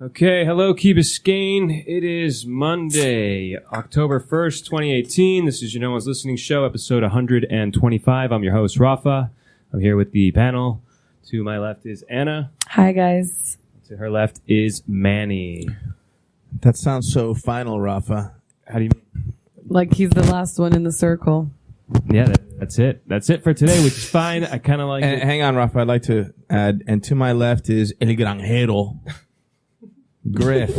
Okay, hello, Key Biscayne. It is Monday, October 1st, 2018. This is your No One's Listening show, episode 125. I'm your host, Rafa. I'm here with the panel. To my left is Anna. Hi, guys. To her left is Manny. That sounds so final, Rafa. How do you mean? Like he's the last one in the circle. Yeah, that's it. That's it for today, which is fine. I kind of like it. Hang on, Rafa. I'd like to add, and to my left is El Granjero. Griff.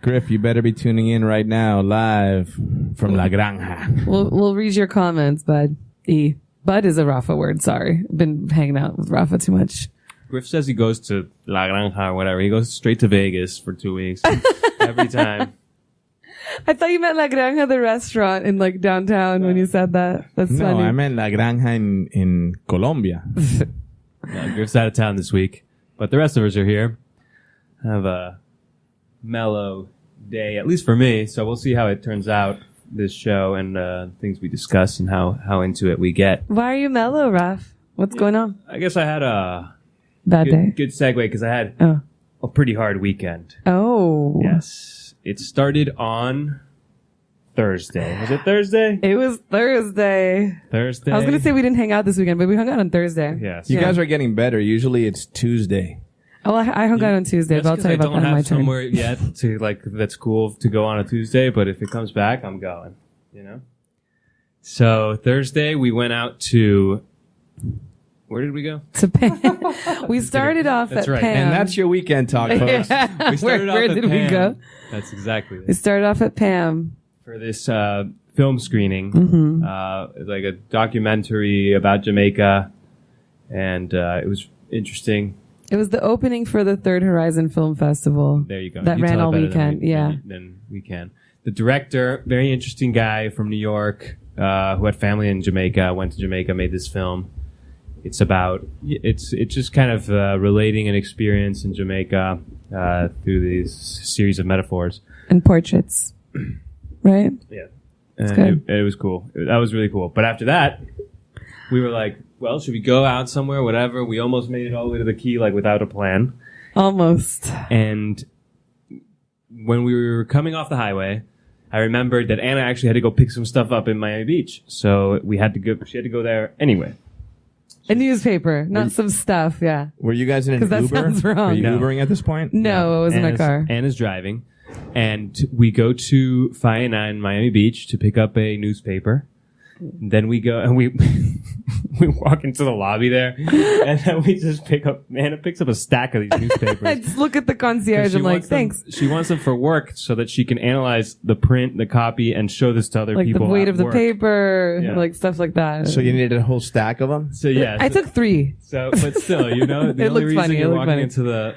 Griff, you better be tuning in right now, live from La Granja. We'll read your comments, Bud. Bud is a Rafa word, sorry. I've been hanging out with Rafa too much. Griff says he goes to La Granja or whatever. He goes straight to Vegas for 2 weeks. Every time. I thought you meant La Granja, the restaurant in like downtown when you said that. That's No, funny. I meant La Granja in Colombia. Griff's out of town this week, but the rest of us are here. Have a mellow day, at least for me. So we'll see how it turns out, this show, and things we discuss and how into it we get. Why are you mellow, Raf? What's going on? I guess I had a Bad day. good segue because I had Oh. a pretty hard weekend. Oh. Yes. It started on Thursday. Was it Thursday? It was Thursday. Thursday. I was going to say we didn't hang out this weekend, but we hung out on Thursday. Yes. You guys are getting better. Usually it's Tuesday. Oh, I hung out on Tuesday, but I'll tell you about that on my I don't have turn. somewhere yet to that's cool to go on a Tuesday, but if it comes back, I'm going. You know. So Thursday we went out to. Where did we go? To Pam. We started off That's at right. Pam. And that's your weekend talk, folks. Yeah. We started Where off at did we Pam. go? That's exactly We it. started off at Pam. For this film screening, like a documentary about Jamaica, and it was interesting. It was the opening for the Third Horizon Film Festival. There you go. That You ran tell it all better weekend. than we can. The director, very interesting guy from New York, who had family in Jamaica, went to Jamaica, made this film. It's just kind of relating an experience in Jamaica through these series of metaphors And portraits. Right? Yeah, good. it was cool. That was really cool. But after that, we were like, well, should we go out somewhere? Whatever. We almost made it all the way to the Key, like without a plan. Almost. And when we were coming off the highway, I remembered that Anna actually had to go pick some stuff up in Miami Beach, so we had to go. She had to go there anyway. A newspaper, not some stuff, yeah. Were you guys in an 'Cause that Uber? sounds wrong. Were you No. Ubering at this point? No, it was in my car. Anna's driving, and we go to Faena in Miami Beach to pick up a newspaper. Then we go and we we walk into the lobby there, and then we just pick up. Anna picks up a stack of these I newspapers. just look at the concierge. She I'm like, wants them- thanks. She wants them for work so that she can analyze the print, the copy, and show this to other Like people. the weight at of the work. paper, Yeah. like stuff like that. So you needed a whole stack of them? So yeah, I took 3. So, but still, the It only looked reason funny, it you're looked walking funny.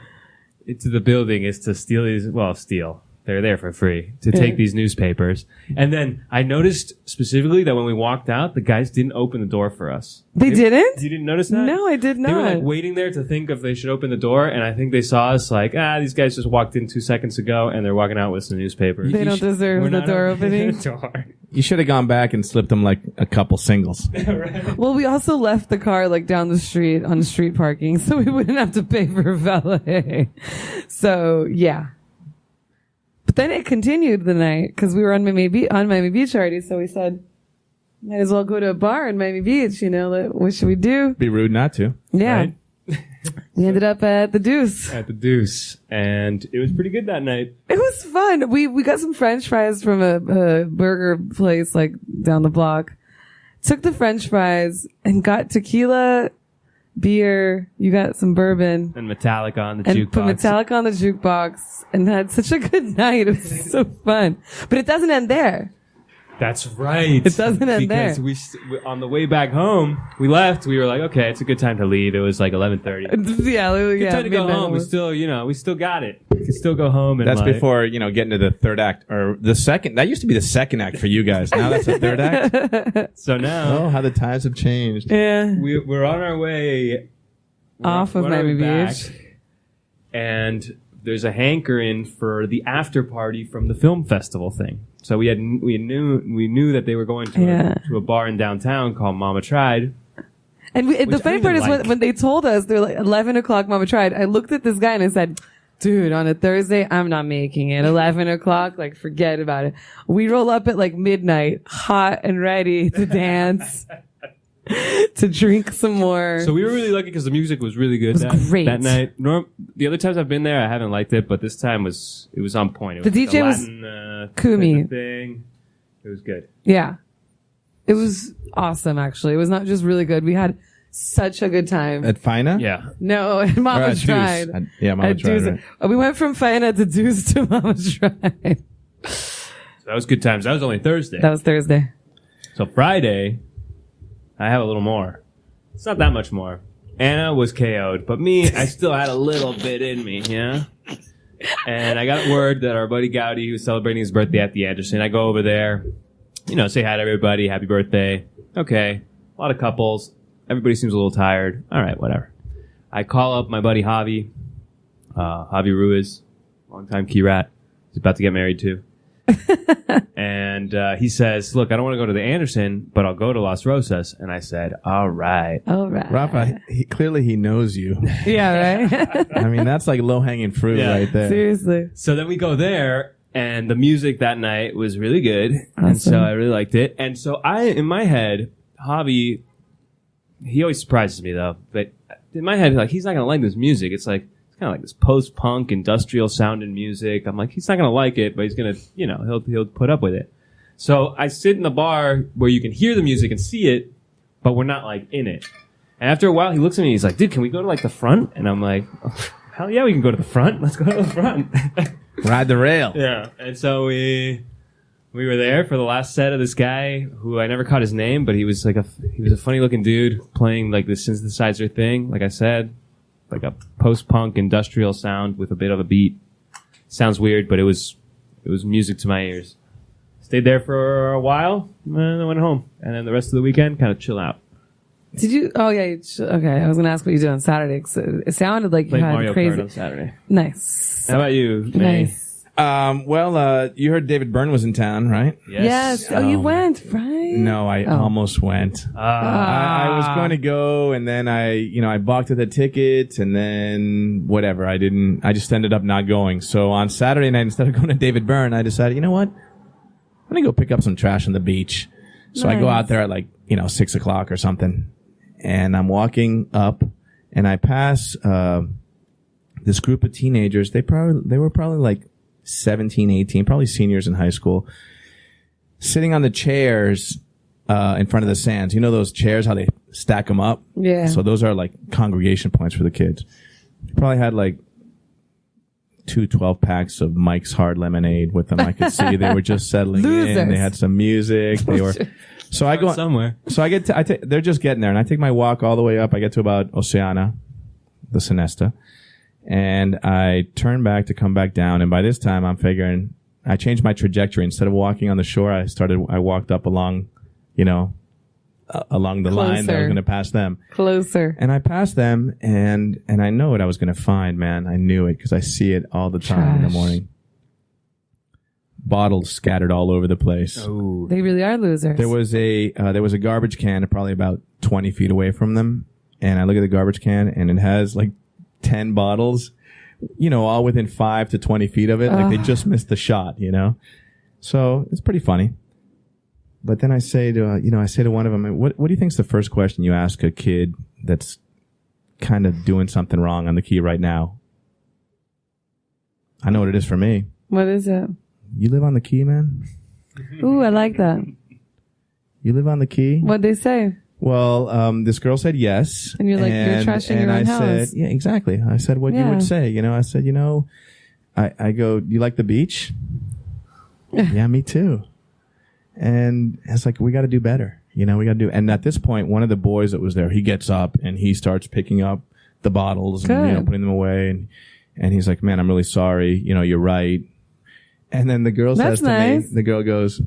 into the building is to steal these. Well, steal. They're there for free to take these newspapers. And then I noticed specifically that when we walked out, the guys didn't open the door for us. They didn't? You didn't notice that? No, I did They were not. like waiting there to think if they should open the door, and I think they saw us like, these guys just walked in 2 seconds ago, and they're walking out with some newspapers. They don't deserve We're the not door opening opening. the door. You should have gone back and slipped them like a couple singles. Well, we also left the car like down the street on street parking, so we wouldn't have to pay for valet. So yeah. But then it continued the night because we were on Miami Beach already. So we said, might as well go to a bar in Miami Beach. You know, like, what should we do? Be rude not to. Yeah, Right? we ended up at the Deuce. At the Deuce, and it was pretty good that night. It was fun. We got some French fries from a burger place like down the block. Took the French fries and got tequila, beer. You got some bourbon. And Metallica on the And jukebox. put Metallica on the jukebox and had such a good night. It was so fun. But it doesn't end there. That's right. It doesn't end because there. we on the way back home, we left. We were like, okay, it's a good time to leave. It was like 11:30. Yeah, Good time to go midnight home. We almost. still, we still got it. We can still go home. And That's like, before, getting to the third act or the second. That used to be the second act for you guys. Now that's the third act. So now Oh, how the times have changed. Yeah. we're on our way Off of we're on our way Miami back, Beach. and there's a hankering for the after party from the film festival thing. So we knew that they were going to a bar in downtown called Mama Tried. And the I funny don't part even is like. when they told us, they were like, 11 o'clock, Mama Tried. I looked at this guy and I said, Dude, on a Thursday, I'm not making it. 11 o'clock, like, forget about it. We roll up at like midnight, hot and ready to dance, to drink some more. So we were really lucky because the music was really good great. that night. The other times I've been there, I haven't liked it, but this time it was on point. It The was DJ was Latin, Kumi. thing. It was good. Yeah. It was awesome, actually. It was not just really good. We had such a good time. At Fina? Yeah. No, Mama Or at Deuce. tried. Yeah, Mama At tried. Deuce. Right. We went from Fina to Deuce to Mama tried. So that was good times. That was only Thursday. That was Thursday. So Friday, I have a little more. It's not that much more. Anna was KO'd, but me, I still had a little bit in me, yeah? And I got word that our buddy Gowdy, who was celebrating his birthday at the Anderson, I go over there, say hi to everybody, happy birthday. Okay, a lot of couples. Everybody seems a little tired. All right, whatever. I call up my buddy Javi, Javi Ruiz, longtime key rat. He's about to get married too. And he says, look, I don't want to go to the Anderson, but I'll go to Las Rosas. And I said, all right. All right. Rafa, clearly he knows you. Yeah, right? I mean, that's like low-hanging fruit Yeah. right there. Seriously. So then we go there, and the music that night was really good. And so Awesome. I really liked it. And so in my head, Javi, he always surprises me though. But in my head, like, he's not going to like this music. It's like, it's kind of like this post-punk industrial sounding music. I'm like, he's not going to like it, but he's going to, he'll put up with it. So I sit in the bar where you can hear the music and see it, but we're not like in it. And after a while, he looks at me and he's like, dude, can we go to like the front? And I'm like, oh, hell yeah, we can go to the front. Let's go to the front. Ride the rail. Yeah. And so we were there for the last set of this guy who I never caught his name, but he was a funny looking dude playing like this synthesizer thing. Like I said, like a post-punk industrial sound with a bit of a beat. Sounds weird, but it was music to my ears. Stayed there for a while, and then I went home. And then the rest of the weekend, kind of chill out. Did you? Oh, yeah. Okay. I was going to ask what you did on Saturday. 'Cause it sounded like you Played had Mario crazy. Kart on Saturday. Nice. How about you, Manny? Nice. You heard David Byrne was in town, right? Yes. Oh, you went, right? No, I almost went. I was going to go, and then I balked at the ticket, and then whatever. I just ended up not going. So on Saturday night, instead of going to David Byrne, I decided, you know what? I'm going to go pick up some trash on the beach. So I go out there at 6 o'clock or something, and I'm walking up, and I pass this group of teenagers. They were probably like 17, 18, probably seniors in high school, sitting on the chairs in front of the sands. You know those chairs, how they stack them up? Yeah. So those are like congregation points for the kids. Probably had like 2 12-packs of Mike's Hard Lemonade with them. I could see they were just settling Losers. in. They had some music. They were. So I go somewhere. So they're just getting there, and I take my walk all the way up. I get to about Oceana, the Sonesta, and I turn back to come back down. And by this time, I'm figuring I changed my trajectory. Instead of walking on the shore, I walked up along, along the line that I was going to pass them. Closer. And I passed them, and I know what I was going to find, man. I knew it because I see it all the time in the Trash. morning. Bottles scattered all over the place. Oh. They really are losers. There was a garbage can probably about 20 feet away from them, and I look at the garbage can, and it has like 10 bottles, all within 5 to 20 feet of it. Like they just missed the shot, So it's pretty funny. But then I say to one of them, what do you think's the first question you ask a kid that's kind of doing something wrong on the key right now? I know what it is for me. What is it? You live on the key, man? Ooh, I like that. You live on the key? What'd they say? Well, this girl said yes. And you're like, you're trashing your own house. said, yeah, exactly. I said what you Yeah. would say. I said, I go, you like the beach? Yeah, me too. And it's like, we got to do better. We got to do. And at this point, one of the boys that was there, he gets up and he starts picking up the bottles and Good. putting them away. And he's like, man, I'm really sorry. You're right. And then the girl says That's to nice. me, the girl goes,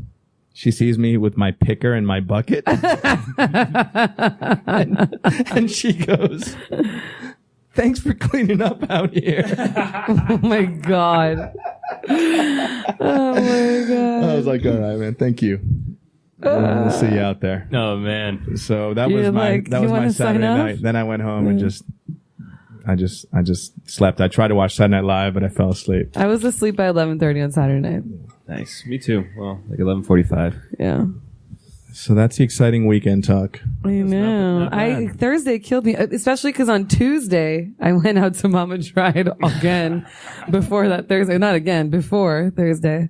she sees me with my picker and my bucket. and she goes, thanks for cleaning up out here. Oh my God. Oh my God. I was like, all right, man, thank you. We'll see you out there. Oh man. So that You're was like, my you my wanna sign Saturday up? night. Then I went home and just I just slept. I tried to watch Saturday Night Live, but I fell asleep. I was asleep by 11:30 on Saturday night. Nice. Me too. Well, like 11:45. Yeah. So that's the exciting weekend talk. I know. not bad. Thursday killed me, especially because on Tuesday I went out to Mama Tried again before that Thursday. Not again, before Thursday.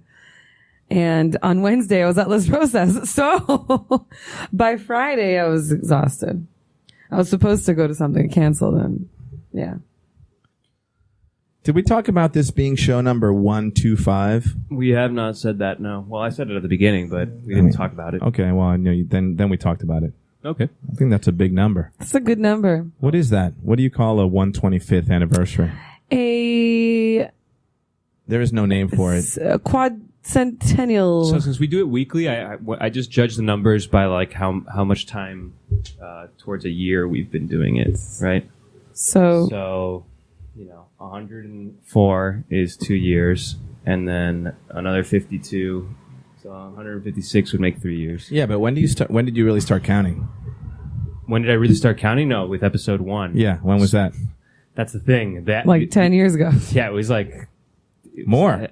And on Wednesday I was at Las Rosas. So by Friday I was exhausted. I was supposed to go to something canceled, and yeah. Did we talk about this being show number 125? We have not said that, no. Well, I said it at the beginning, but we didn't talk about it. Okay, well, I know then we talked about it. Okay. I think that's a big number. It's a good number. What is that? What do you call a 125th anniversary? There is no name for it. A quadcentennial. So since we do it weekly, I just judge the numbers by like how much time towards a year we've been doing it, right? So 104 is 2 years, and then another 52, so 156 would make 3 years. Yeah, but when did you really start counting? When did I really start counting? No, with episode 1. Yeah, when was that? That's the thing. That like 10 years ago. Yeah, it was like more.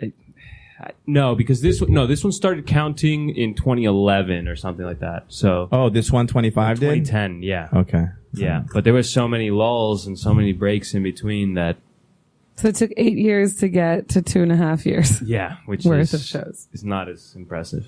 No, because this one started counting in 2011 or something like that. So this 125 did? 2010, yeah. Okay. Yeah, but there was so many lulls and so many breaks in between that. So it took 8 years to get to 2.5 years. Yeah, which worth of shows. Is not as impressive.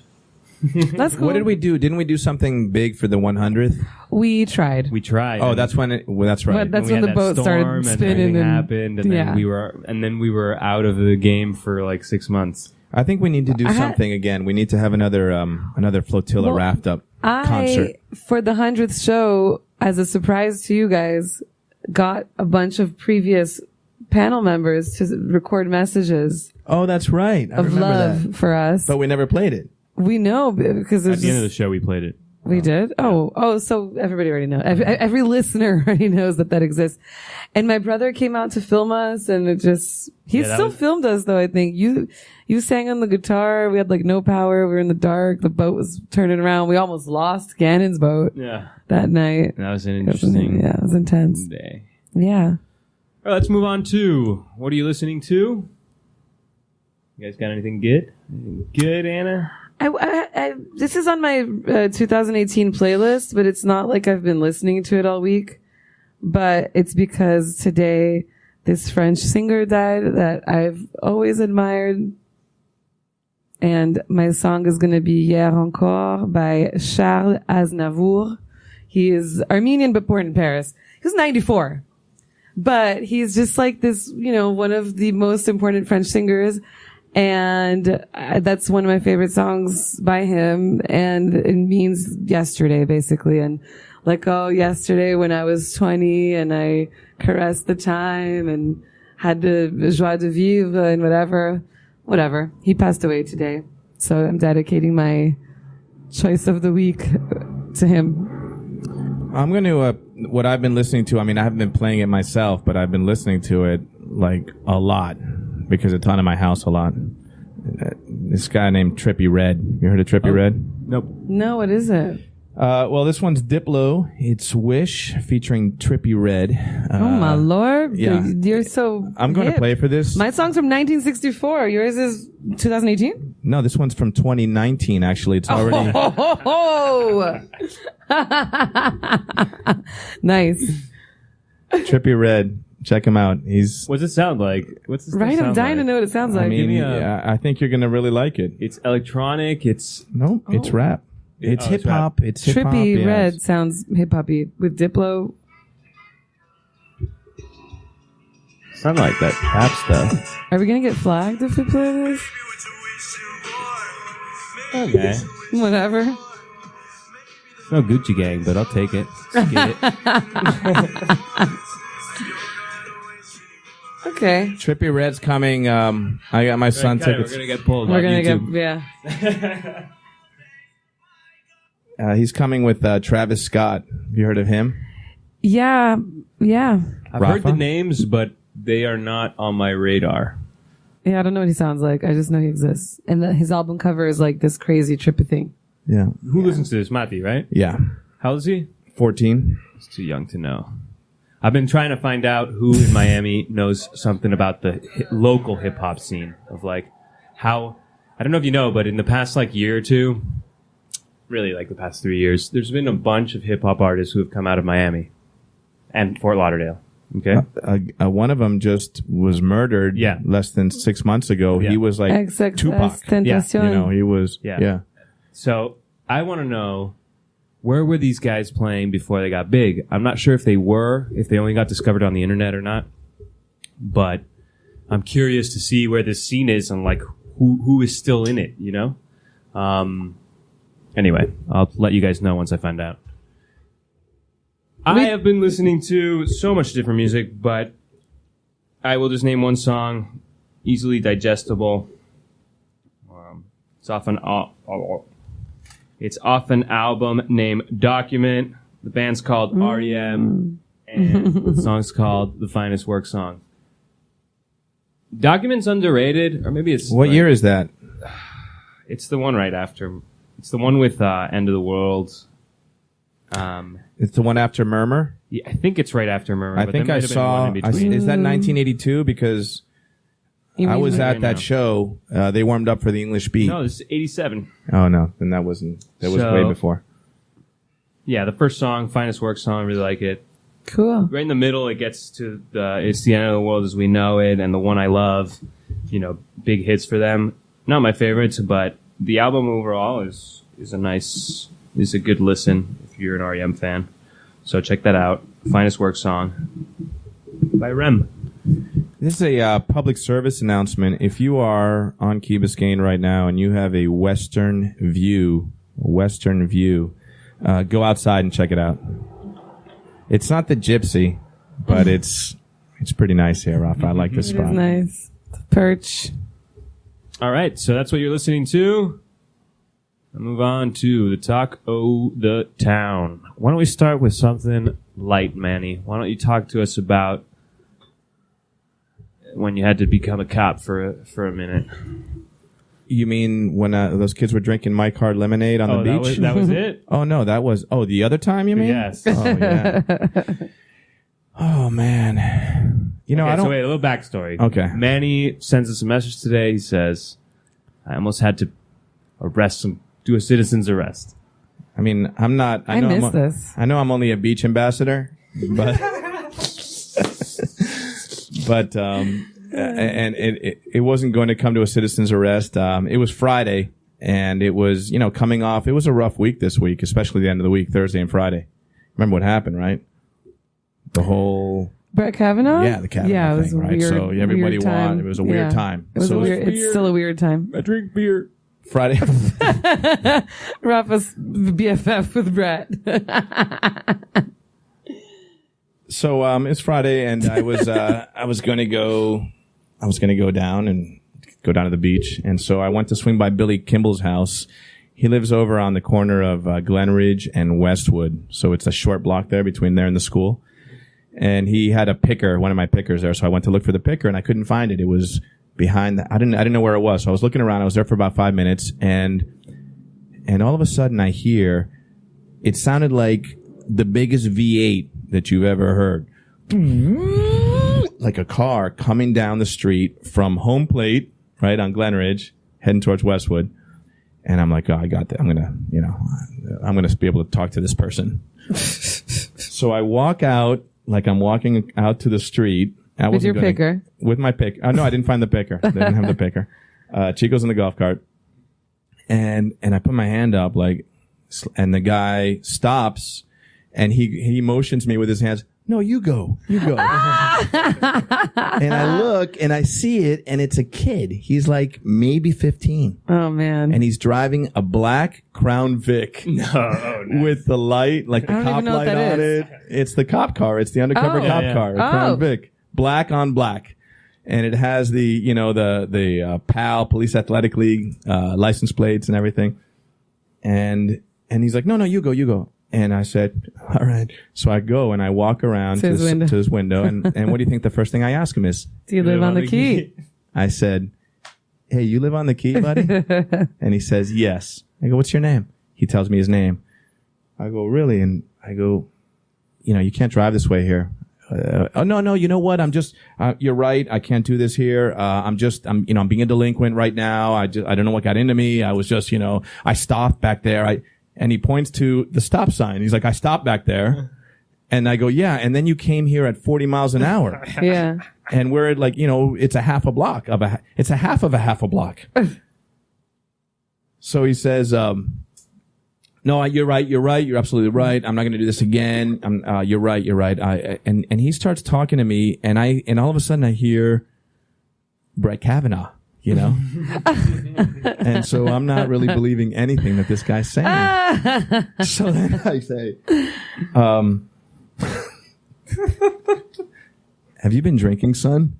That's cool. What did we do? Didn't we do something big for the 100th? We tried. We tried. Oh, that's when that's right. That's And we when the had boat that started storm spinning and and happened, and yeah. then we were out of the game for like 6 months. I think we need to do something again. We need to have another flotilla raft up concert. For the 100th show, as a surprise to you guys, got a bunch of previous panel members to record messages Oh, that's right. I of remember love that. for us. But we never played it. We know because At it's the end of the just, show, we played it. we did. Oh, so everybody already knows. Every listener already knows that exists. And my brother came out to film us, and he still filmed us though. I think you sang on the guitar. We had like no power. We were in the dark. The boat was turning around. We almost lost Gannon's boat. Yeah, that night. that was an interesting. It was intense. Day. Yeah. All right, let's move on to what are you listening to? You guys got anything good? Anything good, Anna? This is on my 2018 playlist, but it's not like I've been listening to it all week. But it's because today this French singer died that I've always admired. And my song is going to be Hier Encore by Charles Aznavour. He is Armenian but born in Paris. He was 94. But he's just like this, one of the most important French singers. And that's one of my favorite songs by him. And it means yesterday, basically. And like, yesterday when I was 20 and I caressed the time and had the joie de vivre and whatever. He passed away today. So I'm dedicating my choice of the week to him. I'm going to, what I've been listening to, I mean, I haven't been playing it myself, but I've been listening to it like a lot because it's on in my house a lot. This guy named Trippie Redd. You heard of Trippie Redd? Nope. No, what is it? Well, this one's Diplo. It's Wish featuring Trippie Redd. Oh my lord. yeah. You're so I'm going to hip. play for this. My song's from 1964. Yours is 2018? No, this one's from 2019, actually. It's already... Nice. Trippie Redd. Check him out. What's it sound like? What's this Right, I'm dying to like? know what it sounds like. I mean, me yeah, I think you're going to really like it. It's electronic. It's No, it's rap. It's hip hop. It's hip hop. Trippie yes. Redd sounds hip hoppy with Diplo. it's not like that rap stuff. Are we going to get flagged if we play this? Okay. Whatever. It's no Gucci Gang, but I'll take it. Let's get it. Okay. Trippie Redd's coming. I got my son tickets. We're gonna get pulled. We're on going to YouTube. get, yeah. He's coming with Travis Scott. Have you heard of him? Yeah. Yeah. I've Rafa? heard the names, but they are not on my radar. Yeah, I don't know what he sounds like. I just know he exists. And his album cover is like this crazy trippy thing. Yeah. Who listens to this? Mati, right? Yeah. How old is he? 14. He's too young to know. I've been trying to find out who in Miami knows something about the local hip hop scene of like how, I don't know if you know, but in the past like year or two, really like the past 3 years, there's been a bunch of hip hop artists who have come out of Miami and Fort Lauderdale. Okay. One of them just was murdered less than 6 months ago. Yeah. He was like Tupac. Yeah. You know, he was, So I want to know, where were these guys playing before they got big? I'm not sure if they only got discovered on the internet or not, but I'm curious to see where this scene is and like who is still in it, you know? Anyway, I'll let you guys know once I find out. I have been listening to so much different music, but I will just name one song, easily digestible. It's off an album named Document. The band's called REM, and the song's called The Finest Work Song. Document's underrated, or maybe it's... What year is that? It's the one right after. It's the one with End of the World. It's the one after Murmur? Yeah, I think it's right after Murmur. I think I saw... Is that 1982? Because I was at that show. They warmed up for the English Beat. No, this is 87. Oh, no. Then that wasn't... That was way before. Yeah, the first song, Finest Work Song, I really like it. Cool. Right in the middle, it gets to It's the End of the World as We Know It, and The One I Love. You know, big hits for them. Not my favorites, but the album overall is a good listen if you're an REM fan. So check that out. Finest Work Song by REM. This is a public service announcement. If you are on Key Biscayne right now and you have a western view, go outside and check it out. It's not the Gypsy, but it's pretty nice here, Rafa. I like this spot. It is nice. The perch. All right, so that's what you're listening to. I'll move on to the talk of the town. Why don't we start with something light, Manny? Why don't you talk to us about when you had to become a cop for a minute? You mean when those kids were drinking Mike Hard lemonade on the beach? That was it? Oh, no, that was... Oh, the other time, you mean? Yes. Oh, yeah. Oh, man. You know, Okay, I don't... So wait, a little backstory. Okay. Manny sends us a message today. He says, I almost had to do a citizen's arrest. I mean, I'm not... I miss this. I know I'm only a beach ambassador, but... and it wasn't going to come to a citizen's arrest. It was Friday, and it was, you know, coming off. It was a rough week this week, especially the end of the week, Thursday and Friday. Remember what happened, right? The whole... Brett Kavanaugh? Yeah, the Kavanaugh it was thing, right? Weird, so everybody weird time. It was a weird time. It was it's still a weird time. I drink beer. Friday. Rafa's BFF with Brett. So it's Friday, and I was going to go down to the beach, and so I went to swing by Billy Kimball's house. He lives over on the corner of Glenridge and Westwood, so it's a short block there between there and the school. And he had a picker, one of my pickers there, so I went to look for the picker, and I couldn't find it. It was behind I didn't know where it was, so I was looking around. I was there for about 5 minutes, and all of a sudden I hear, it sounded like the biggest V8 that you've ever heard. Like a car coming down the street from Home Plate, right, on Glenridge, heading towards Westwood. And I'm like, oh, I got that. I'm going to be able to talk to this person. So I walk out, like I'm walking out to the street. With your picker? With my pick. No, I didn't find the picker. They didn't have the picker. Chico's in the golf cart. And I put my hand up, like, and the guy stops, and he motions me with his hands. No, you go. And I look and I see it, and it's a kid. He's like maybe 15. Oh man. And he's driving a black Crown Vic. No, nice. With the light, like the cop light on it. It's the cop car. It's the undercover cop car. Crown Vic. Black on black. And it has the PAL, Police Athletic League, license plates and everything. And he's like, no, you go. And I said, all right. So I go and I walk around to his window. And what do you think the first thing I ask him is? Do you live on the key? I said, hey, you live on the key, buddy? And he says, yes. I go, what's your name? He tells me his name. I go, really? And I go, you can't drive this way here. oh no, you know what? I'm just, you're right. I can't do this here. I'm being a delinquent right now. I don't know what got into me. I was just, I stopped back there. And he points to the stop sign. He's like, I stopped back there. And I go, yeah. And then you came here at 40 miles an hour. Yeah. And we're at like, it's a half a block it's a half of a half a block. So he says, no, you're right. You're absolutely right. I'm not going to do this again. You're right. And he starts talking to me and all of a sudden I hear Brett Kavanaugh, and so I'm not really believing anything that this guy's saying. So then I say, have you been drinking, son?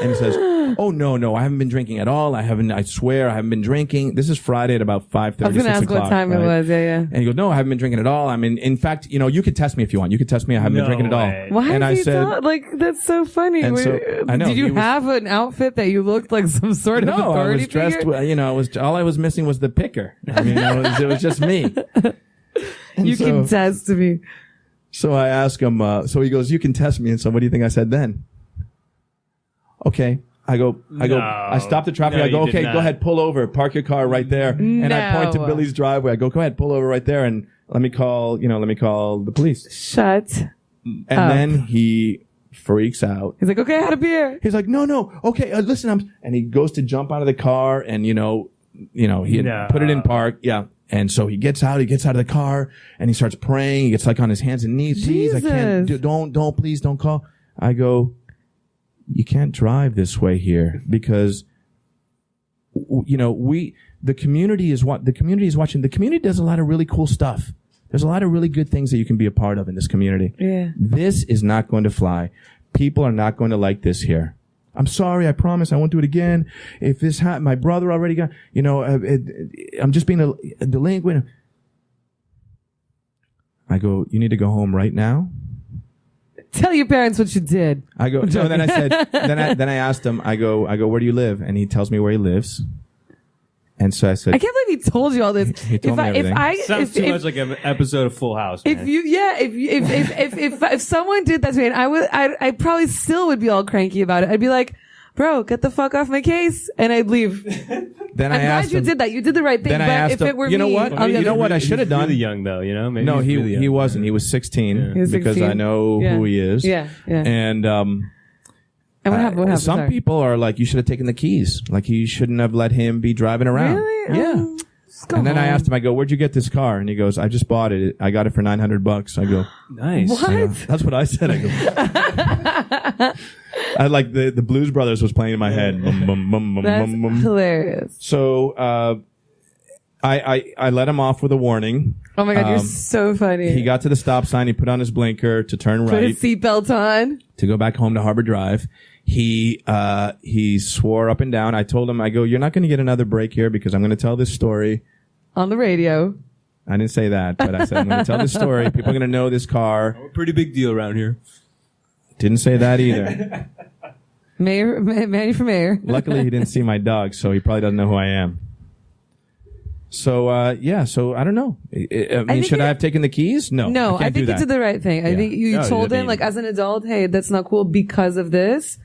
And he says, oh, no, I haven't been drinking at all. I swear I haven't been drinking. This is Friday at about 5:30, 6 o'clock. I was going to ask what time it was. Yeah. And he goes, no, I haven't been drinking at all. I mean, in fact, you could test me if you want. You could test me. I haven't been drinking at all. Why and I said, that's so funny. And so, I know, did you have an outfit that you looked like some sort of authority I was dressed, figure? all I was missing was the picker. I mean, it was just me. And you can test me. So I ask him, so he goes, you can test me. And so what do you think I said then? Okay. I stop the traffic. No, I go, okay, not. go ahead, pull over, park your car right there. And I point to Billy's driveway. I go ahead, pull over right there and let me call the police. Shut And then he freaks out. He's like, okay, I had a beer. He's like, no, okay, listen, and he goes to jump out of the car and, he had put it in park. Yeah. And so he gets out of the car and he starts praying. He gets like on his hands and knees. Please, I can't, please don't call. I go, you can't drive this way here because, the community is watching. The community does a lot of really cool stuff. There's a lot of really good things that you can be a part of in this community. Yeah. This is not going to fly. People are not going to like this here. I'm sorry. I promise I won't do it again. If this my brother already got, I'm just being a delinquent. I go, you need to go home right now. Tell your parents what you did. I go, no, then I said, then I asked him, I go, where do you live? And he tells me where he lives. And so I said, I can't believe he told you all this. He told me everything. Sounds too much like an episode of Full House. Man. If someone did that to me, and I probably still would be all cranky about it. I'd be like, bro, get the fuck off my case, and I'd leave. Then I'm glad you did that. You did the right thing. Then I asked him, it were you know me, what? You know what I should have done? Really young though, Maybe no, really he wasn't. He was 16 He was because 16? I know who he is. Yeah. And what happened? Some Sorry. people are like, you should have taken the keys. Like you shouldn't have let him be driving around. Really? Yeah. And then I asked him, I go, where'd you get this car? And he goes, I just bought it. I got it for $900. I go, nice. What? That's what I said. I go, I like the Blues Brothers was playing in my head. That's hilarious. So, I let him off with a warning. Oh my God, you're so funny. He got to the stop sign. He put on his blinker to turn Put right. his seatbelt on. To go back home to Harbor Drive. He swore up and down. I told him, I go, you're not going to get another break here because I'm going to tell this story. On the radio. I didn't say that, but I said, I'm going to tell this story. People are going to know this car. A pretty big deal around here. Didn't say that either. Manny for mayor. Luckily, he didn't see my dog, so he probably doesn't know who I am. So, so I don't know. I mean, should I have taken the keys? No, I think you did the right thing. I think you told him, like, as an adult, hey, that's not cool because of this.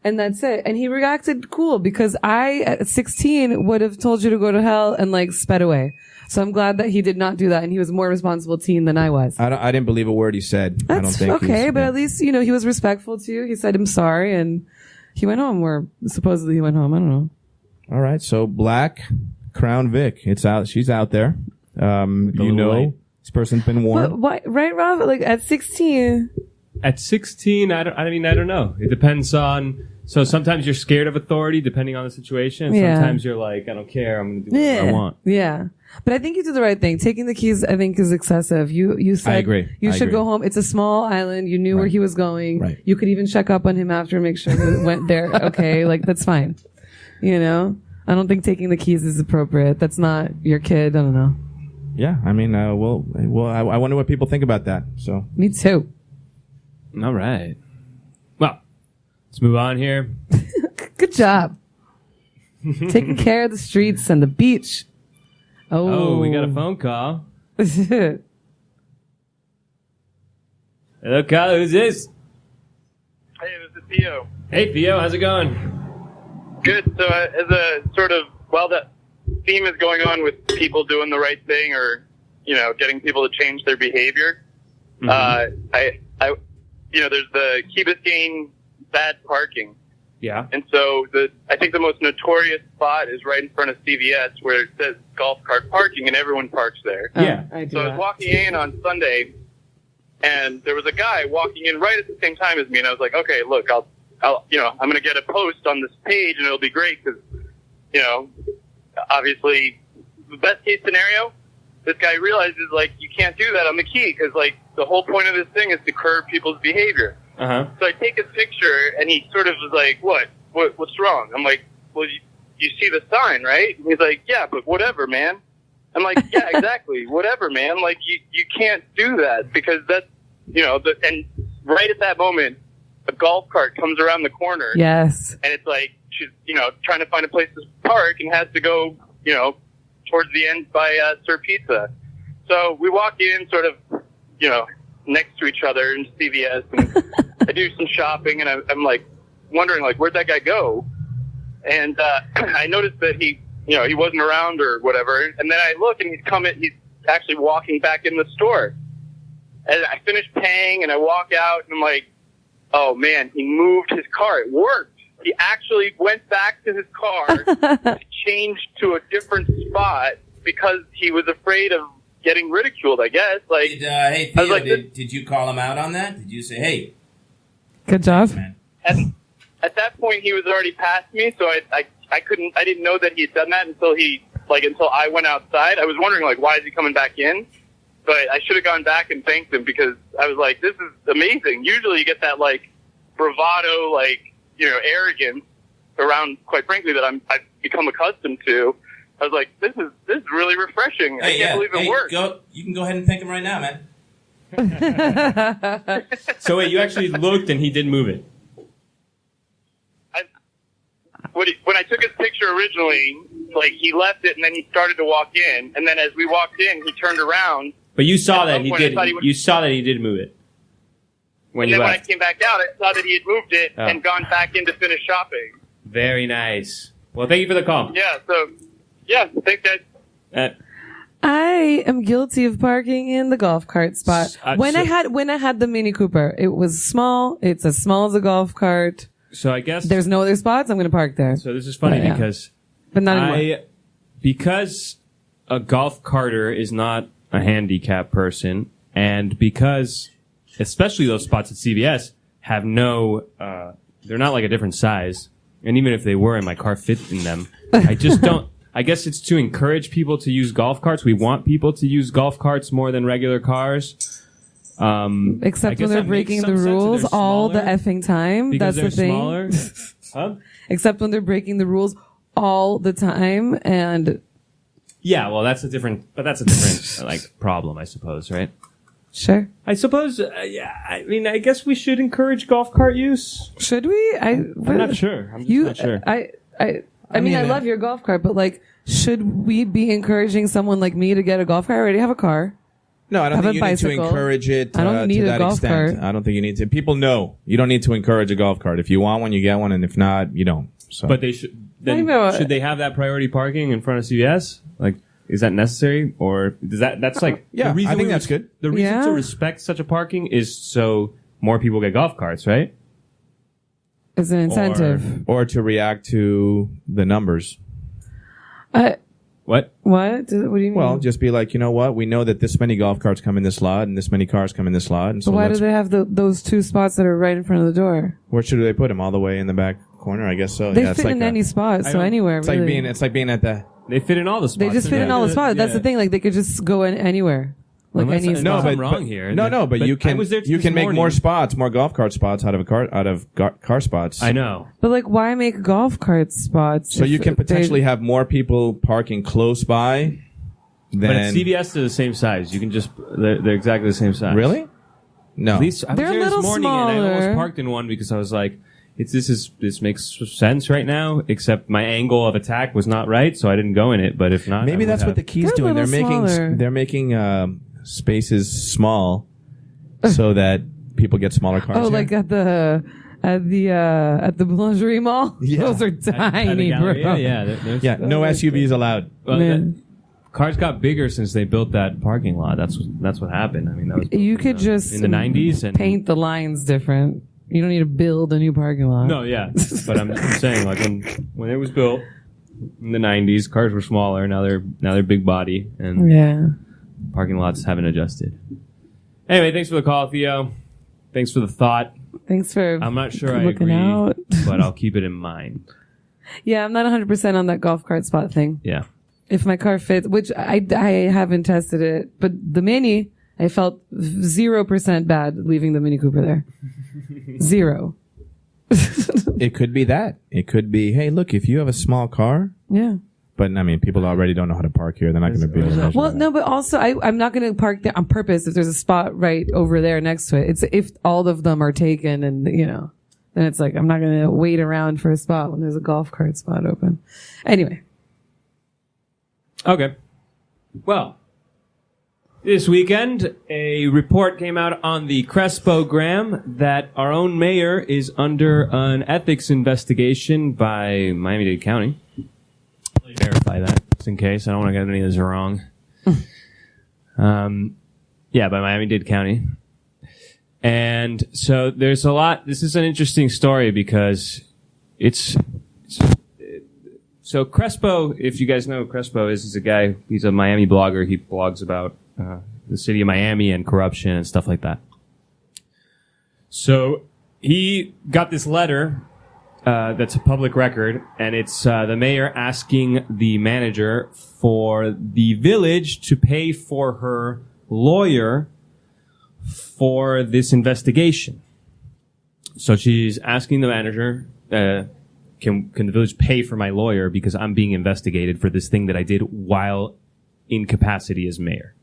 And that's it. And he reacted cool because I, at 16, would have told you to go to hell and, like, sped away. So I'm glad that he did not do that, and he was a more responsible teen than I was. I didn't believe a word he said. That's I don't think okay, but at least, he was respectful to you. He said, I'm sorry, and he went home, or supposedly he went home. I don't know. All right, so Black Crown Vic. It's out. She's out there. This person's been warned. What, right, Rob? Like, at 16... At 16, I don't know. It depends on... So sometimes you're scared of authority, depending on the situation. Yeah. Sometimes you're like, I don't care. I'm going to do whatever I want. Yeah. But I think you did the right thing. Taking the keys, I think, is excessive. You said I agree. You should go home. It's a small island. You knew where he was going. Right. You could even check up on him after and make sure he went there. Okay. Like, that's fine. I don't think taking the keys is appropriate. That's not your kid. I don't know. Yeah. I mean, I wonder what people think about that. So. Me too. All right. Well, let's move on here. Good job. Taking care of the streets and the beach. Oh, we got a phone call. Hello, Kyle. Who's this? Theo. Hey, Theo, how's it going? Good. So as a sort of, while that theme is going on with people doing the right thing or, getting people to change their behavior, there's the Key Biscayne bad parking. Yeah. And so I think the most notorious spot is right in front of CVS where it says golf cart parking and everyone parks there. Yeah. So I was walking in on Sunday and there was a guy walking in right at the same time as me and I was like, okay, look, I'm going to get a post on this page and it'll be great because, obviously the best case scenario, this guy realizes like you can't do that on the key because like the whole point of this thing is to curb people's behavior. Uh-huh. So I take his picture, and he sort of was like, what's wrong? I'm like, well, you see the sign, right? And he's like, yeah, but whatever, man. I'm like, yeah, exactly, whatever, man. Like, you can't do that because that's, and right at that moment, a golf cart comes around the corner. Yes. And it's like, she's, trying to find a place to park and has to go, towards the end by Sir Pizza. So we walk in sort of, next to each other in CVS, and I do some shopping, and I'm like wondering like where'd that guy go? And I noticed that he wasn't around or whatever. And then I look, and he's actually walking back in the store. And I finish paying, and I walk out, and I'm like, oh man, he moved his car. It worked. He actually went back to his car, changed to a different spot because he was afraid of getting ridiculed, I guess. Like, hey, Theo, like, did you call him out on that? Did you say, hey? Good job. Man. At that point, he was already past me, so I didn't know that he had done that until I went outside. I was wondering, like, why is he coming back in? But I should have gone back and thanked him because I was like, this is amazing. Usually you get that, like, bravado, like, arrogance around, quite frankly, that I've become accustomed to. I was like, this is really refreshing. I can't believe it worked. You can go ahead and thank him right now, man. So wait, you actually looked and he did move it? When I took his picture originally, like, he left it and then he started to walk in. And then as we walked in, he turned around. But you saw that he did. You saw that he did move it. When I came back out, I saw that he had moved it and gone back in to finish shopping. Very nice. Well, thank you for the call. Yeah, so, thanks, guys. I am guilty of parking in the golf cart spot. When I had the Mini Cooper, it was small. It's as small as a golf cart. So I guess there's no other spots. I'm going to park there. So this is funny but not anymore. Because a golf carter is not a handicap person, and because especially those spots at CVS have they're not like a different size. And even if they were and my car fit in them, I just don't. I guess it's to encourage people to use golf carts. We want people to use golf carts more than regular cars. Except when they're breaking the rules all the effing time. That's the thing. Smaller. Huh? Except when they're breaking the rules all the time. And yeah, well, that's a different like problem, I suppose, right? Sure. I suppose, I mean, I guess we should encourage golf cart use. Should we? I'm not sure. I'm just not sure. I mean, I love your golf cart, but like, should we be encouraging someone like me to get a golf cart? I already have a car. No, I don't think you need to encourage it. I don't need a golf cart. I don't think you need to. People know you don't need to encourage a golf cart. If you want one, you get one, and if not, you don't. So. But they should. Then should they have that priority parking in front of CVS? Like, is that necessary, or does that's like the reason I think that's good. The reason to respect such a parking is so more people get golf carts, right? It's an incentive, or to react to the numbers. What? What do you mean? Well, just be like, you know what? We know that this many golf carts come in this lot, and this many cars come in this lot. And so why do they have those two spots that are right in front of the door? Where should they put them? All the way in the back corner, I guess so. They fit in any spot, so anywhere. It's really. like being at the. They fit in all the spots. They just fit in all the spots. That's the thing. Like they could just go in anywhere. Like any spot. No, but wrong here. But you can make more spots, more golf cart spots out of car spots. I know. But like, why make golf cart spots? So you can potentially have more people parking close by. But at CVS, they're the same size. You can just they're exactly the same size. Really? No. At least I was there this morning smaller. and I almost parked in one because I was like, this makes sense right now, except my angle of attack was not right, so I didn't go in it. But if not, maybe that's what the key's doing. They're making spaces small so that people get smaller cars. Oh, here. like at at the Boulangerie Mall. Yeah. Those are At the tiny, bro. gallery. Yeah. Yeah, no SUVs allowed. Well, Man. cars got bigger since they built that parking lot. That's what happened. I mean, that was You could just in the 90s and paint the lines different. You don't need to build a new parking lot. No, yeah, but I'm saying like when it was built in the 90s, cars were smaller. Now they're big body, and Yeah. parking lots haven't adjusted. Anyway, thanks for the call, Theo. Thanks for the thought. Thanks for I'm not sure I looking agree, out. but I'll keep it in mind. Yeah, I'm not 100% on that golf cart spot thing. Yeah. If my car fits, which I haven't tested it, but the Mini, I felt 0% bad leaving the Mini Cooper there. 0. It could be that. It could be, hey, look, if you have a small car, Yeah. but I mean, people already don't know how to park here. They're not going to be able to measure Well, that. no, but also I'm not going to park there on purpose if there's a spot right over there next to it. It's if all of them are taken and, then it's like I'm not going to wait around for a spot when there's a golf cart spot open. Anyway. Okay. Well, this weekend, a report came out on the Crespo-gram that our own mayor is under an ethics investigation by Miami-Dade County. Verify that, just in case. I don't want to get any of this wrong. Yeah, by Miami-Dade County. And so there's a lot. This is an interesting story because so Crespo, if you guys know who Crespo is, he's a guy, he's a Miami blogger. He blogs about the city of Miami and corruption and stuff like that. So he got this letter that's a public record, and it's the mayor asking the manager for the village to pay for her lawyer for this investigation. So she's asking the manager, can the village pay for my lawyer because I'm being investigated for this thing that I did while in capacity as mayor.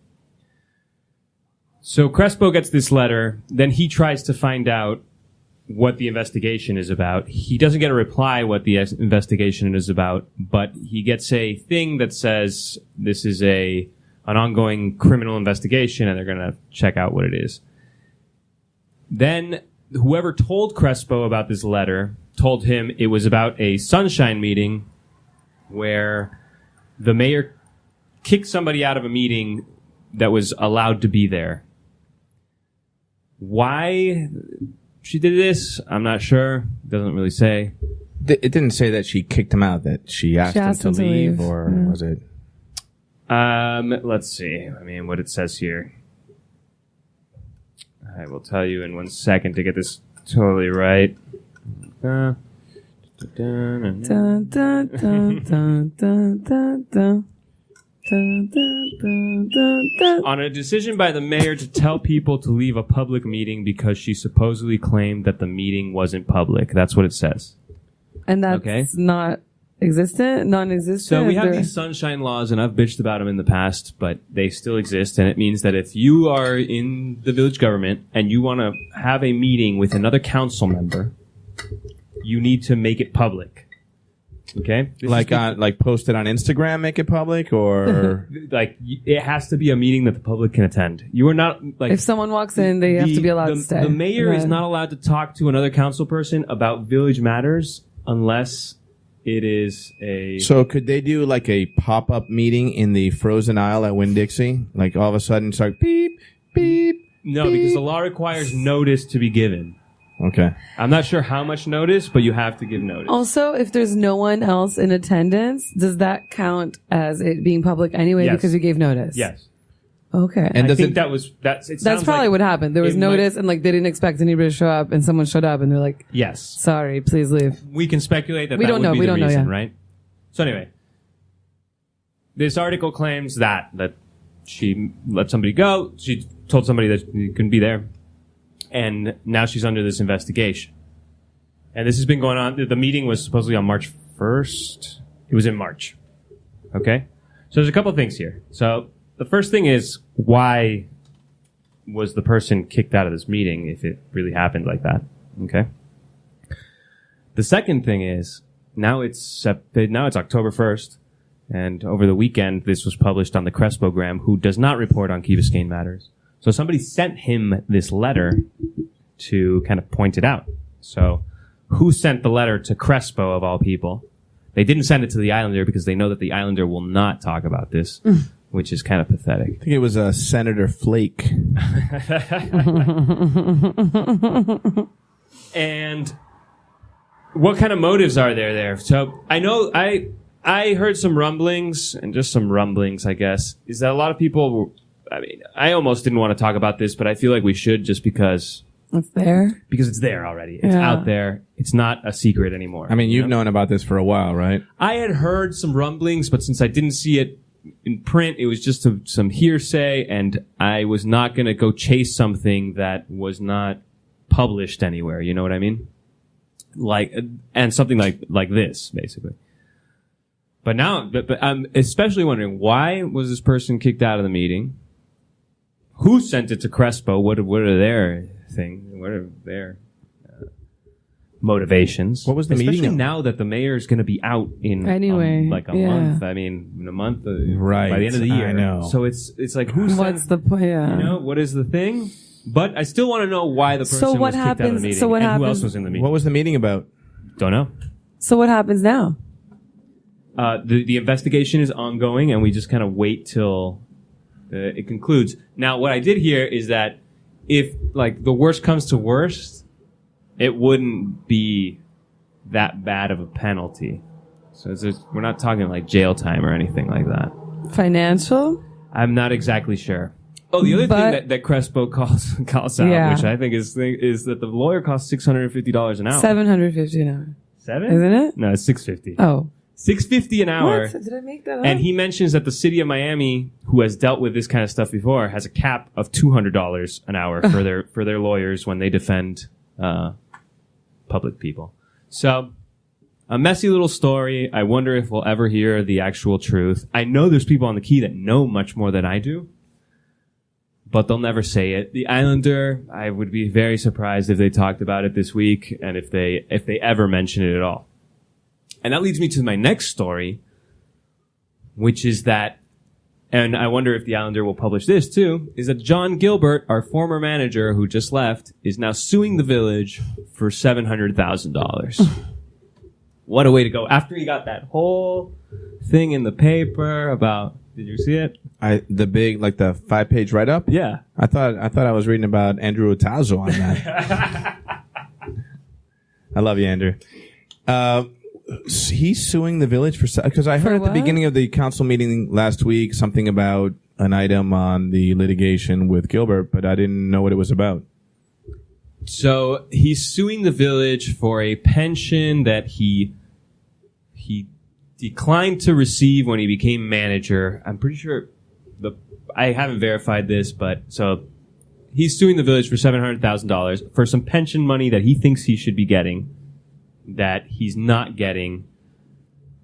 So Crespo gets this letter, then he tries to find out what the investigation is about. He doesn't get a reply what the investigation is about, but he gets a thing that says this is an ongoing criminal investigation and they're going to check out what it is. Then whoever told Crespo about this letter told him it was about a sunshine meeting where the mayor kicked somebody out of a meeting that was allowed to be there. Why she did this, I'm not sure. Doesn't really say. It didn't say that she kicked him out, that she asked him to leave, or was it? Let's see. I mean, what it says here. I will tell you in 1 second to get this totally right. Dun, dun, dun, dun, dun, dun, dun, dun. Dun, dun, dun, dun, dun. On a decision by the mayor to tell people to leave a public meeting because she supposedly claimed that the meeting wasn't public. That's what it says. And that's Okay. not existent, non-existent. So we have these sunshine laws, and I've bitched about them in the past, but they still exist, and it means that if you are in the village government and you want to have a meeting with another council member, you need to make it public. Okay? This Like is like post it on Instagram, make it public, or like it has to be a meeting that the public can attend. You are not like if someone walks in, they have to be allowed to stay. The mayor is Right. not allowed to talk to another council person about village matters unless it is a. so could they do like a pop-up meeting in the frozen aisle at Winn-Dixie? Like all of a sudden start beep, beep. No, because the law requires notice to be given. Okay. I'm not sure how much notice, but you have to give notice. Also, if there's no one else in attendance, does that count as it being public anyway Yes. because you gave notice? Yes. Okay. And I does think it, that's That's probably what happened. There was it might- notice and like they didn't expect anybody to show up and someone showed up and they're like, Yes. sorry, please leave. We can speculate that We that don't would know. be We the don't know, reason, yeah. right? So anyway, this article claims that she let somebody go. She told somebody that she couldn't be there. And now she's under this investigation. And this has been going on. The meeting was supposedly on March 1st. It was in March. Okay? So there's a couple of things here. So the first thing is, why was the person kicked out of this meeting if it really happened like that? Okay? The second thing is, now it's October 1st, and over the weekend, this was published on the Crespo-gram, who does not report on Key Biscayne matters. So somebody sent him this letter to kind of point it out. So who sent the letter to Crespo of all people. They didn't send it to the Islander because they know that the Islander will not talk about this, which is kind of pathetic. I think it was Senator Flake. And what kind of motives are there? So I know I heard some rumblings, and just some rumblings, I guess, is that a lot of people, I mean, I almost didn't want to talk about this, but I feel like we should just because It's there. Because it's there already. It's out there. It's not a secret anymore. I mean, you've known about this for a while, right? I had heard some rumblings, but since I didn't see it in print, it was just some hearsay, and I was not going to go chase something that was not published anywhere. You know what I mean? And something like this, basically. But now, but I'm especially wondering, why was this person kicked out of the meeting? Who sent it to Crespo? What are their motivations? What was the especially meeting? Now that the mayor is going to be out in anyway, a month. I mean, in a month, right? By the end of the year. I know. So it's like what's the point? Yeah. You know, what is the thing? But I still want to know why the person was kicked out of the meeting. So what and happens? Who else was in the meeting? What was the meeting about? Don't know. So what happens now? The investigation is ongoing, and we just kind of wait till it concludes. Now, what I did hear is that if the worst comes to worst, it wouldn't be that bad of a penalty. So we're not talking like jail time or anything like that. Financial? I'm not exactly sure. Oh, the other thing that Crespo calls out, which I think is that the lawyer costs $650 an hour. $750 an hour. $7? Isn't it? No, it's $650. Oh. $650 an hour. What? Did I make that up? And he mentions that the city of Miami, who has dealt with this kind of stuff before, has a cap of $200 an hour for their lawyers when they defend public people. So, a messy little story. I wonder if we'll ever hear the actual truth. I know there's people on the key that know much more than I do, but they'll never say it. The Islander, I would be very surprised if they talked about it this week, and if they ever mention it at all. And that leads me to my next story, which is that, and I wonder if the Islander will publish this too, is that John Gilbert, our former manager who just left, is now suing the village for $700,000. What a way to go. After he got that whole thing in the paper about, did you see it? The big, the 5-page write-up? Yeah. I thought I was reading about Andrew Otazo on that. I love you, Andrew. He's suing the village because I heard at the beginning of the council meeting last week something about an item on the litigation with Gilbert, but I didn't know what it was about. So he's suing the village for a pension that he declined to receive when he became manager. I'm pretty sure I haven't verified this, but so he's suing the village for $700,000 for some pension money that he thinks he should be getting, that he's not getting.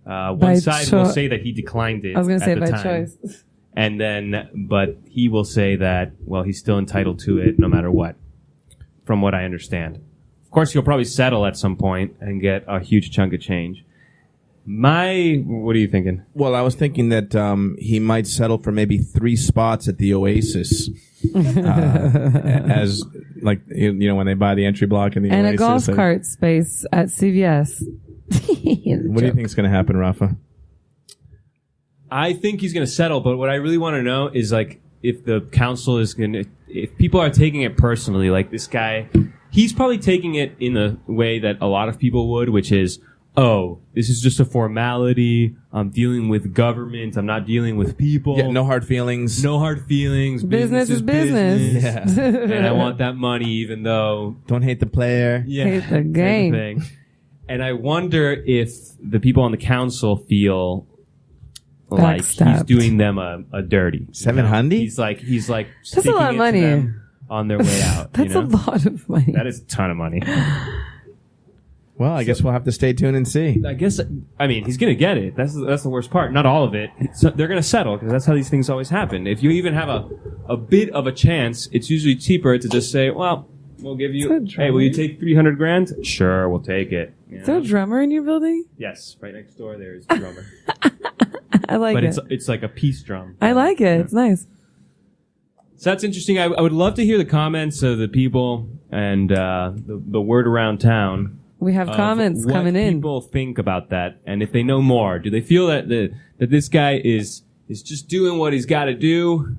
One side will say that he declined it. I was going to say by time. choice. And then, but he will say that, well, he's still entitled to it no matter what, from what I understand. Of course, he'll probably settle at some point and get a huge chunk of change. What are you thinking? Well, I was thinking that he might settle for maybe 3 spots at the Oasis. As when they buy the entry block in the and Oasis. A golf cart space at CVS. What do you think is going to happen, Rafa? I think he's going to settle, but what I really want to know is if the council is going to, if people are taking it personally, like this guy, he's probably taking it in a way that a lot of people would, which is, oh, this is just a formality. I'm dealing with government. I'm not dealing with people. Yeah, no hard feelings. No hard feelings. Business is business. Yeah. And I want that money even though... Don't hate the player. Yeah, hate the game. Thing. And I wonder if the people on the council feel like he's doing them a dirty. 700? He's like that's a lot of money on their way out. That's a lot of money. That is a ton of money. Well, I guess we'll have to stay tuned and see. I mean, he's going to get it. That's the worst part. Not all of it. So they're going to settle because that's how these things always happen. If you even have a bit of a chance, it's usually cheaper to just say, well, we'll give you, hey, will you take $300,000? Sure, we'll take it. Is there a drummer in your building? Yes, right next door there's a drummer. I like it. But it's like a peace drum. I like it. Yeah. It's nice. So that's interesting. I would love to hear the comments of the people and the word around town We have comments coming in. What people think about that, and if they know more, do they feel that that this guy is just doing what he's got to do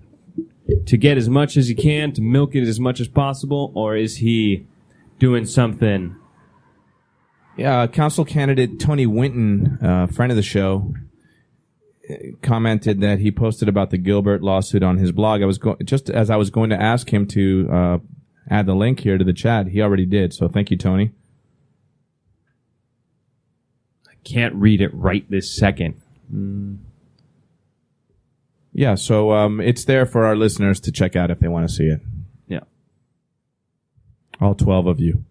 to get as much as he can, to milk it as much as possible, or is he doing something? Yeah, council candidate Tony Winton, friend of the show, commented that he posted about the Gilbert lawsuit on his blog. Just as I was going to ask him to add the link here to the chat, he already did. So thank you, Tony. I can't read it right this second. Yeah, so it's there for our listeners to check out if they want to see it. Yeah, all 12 of you.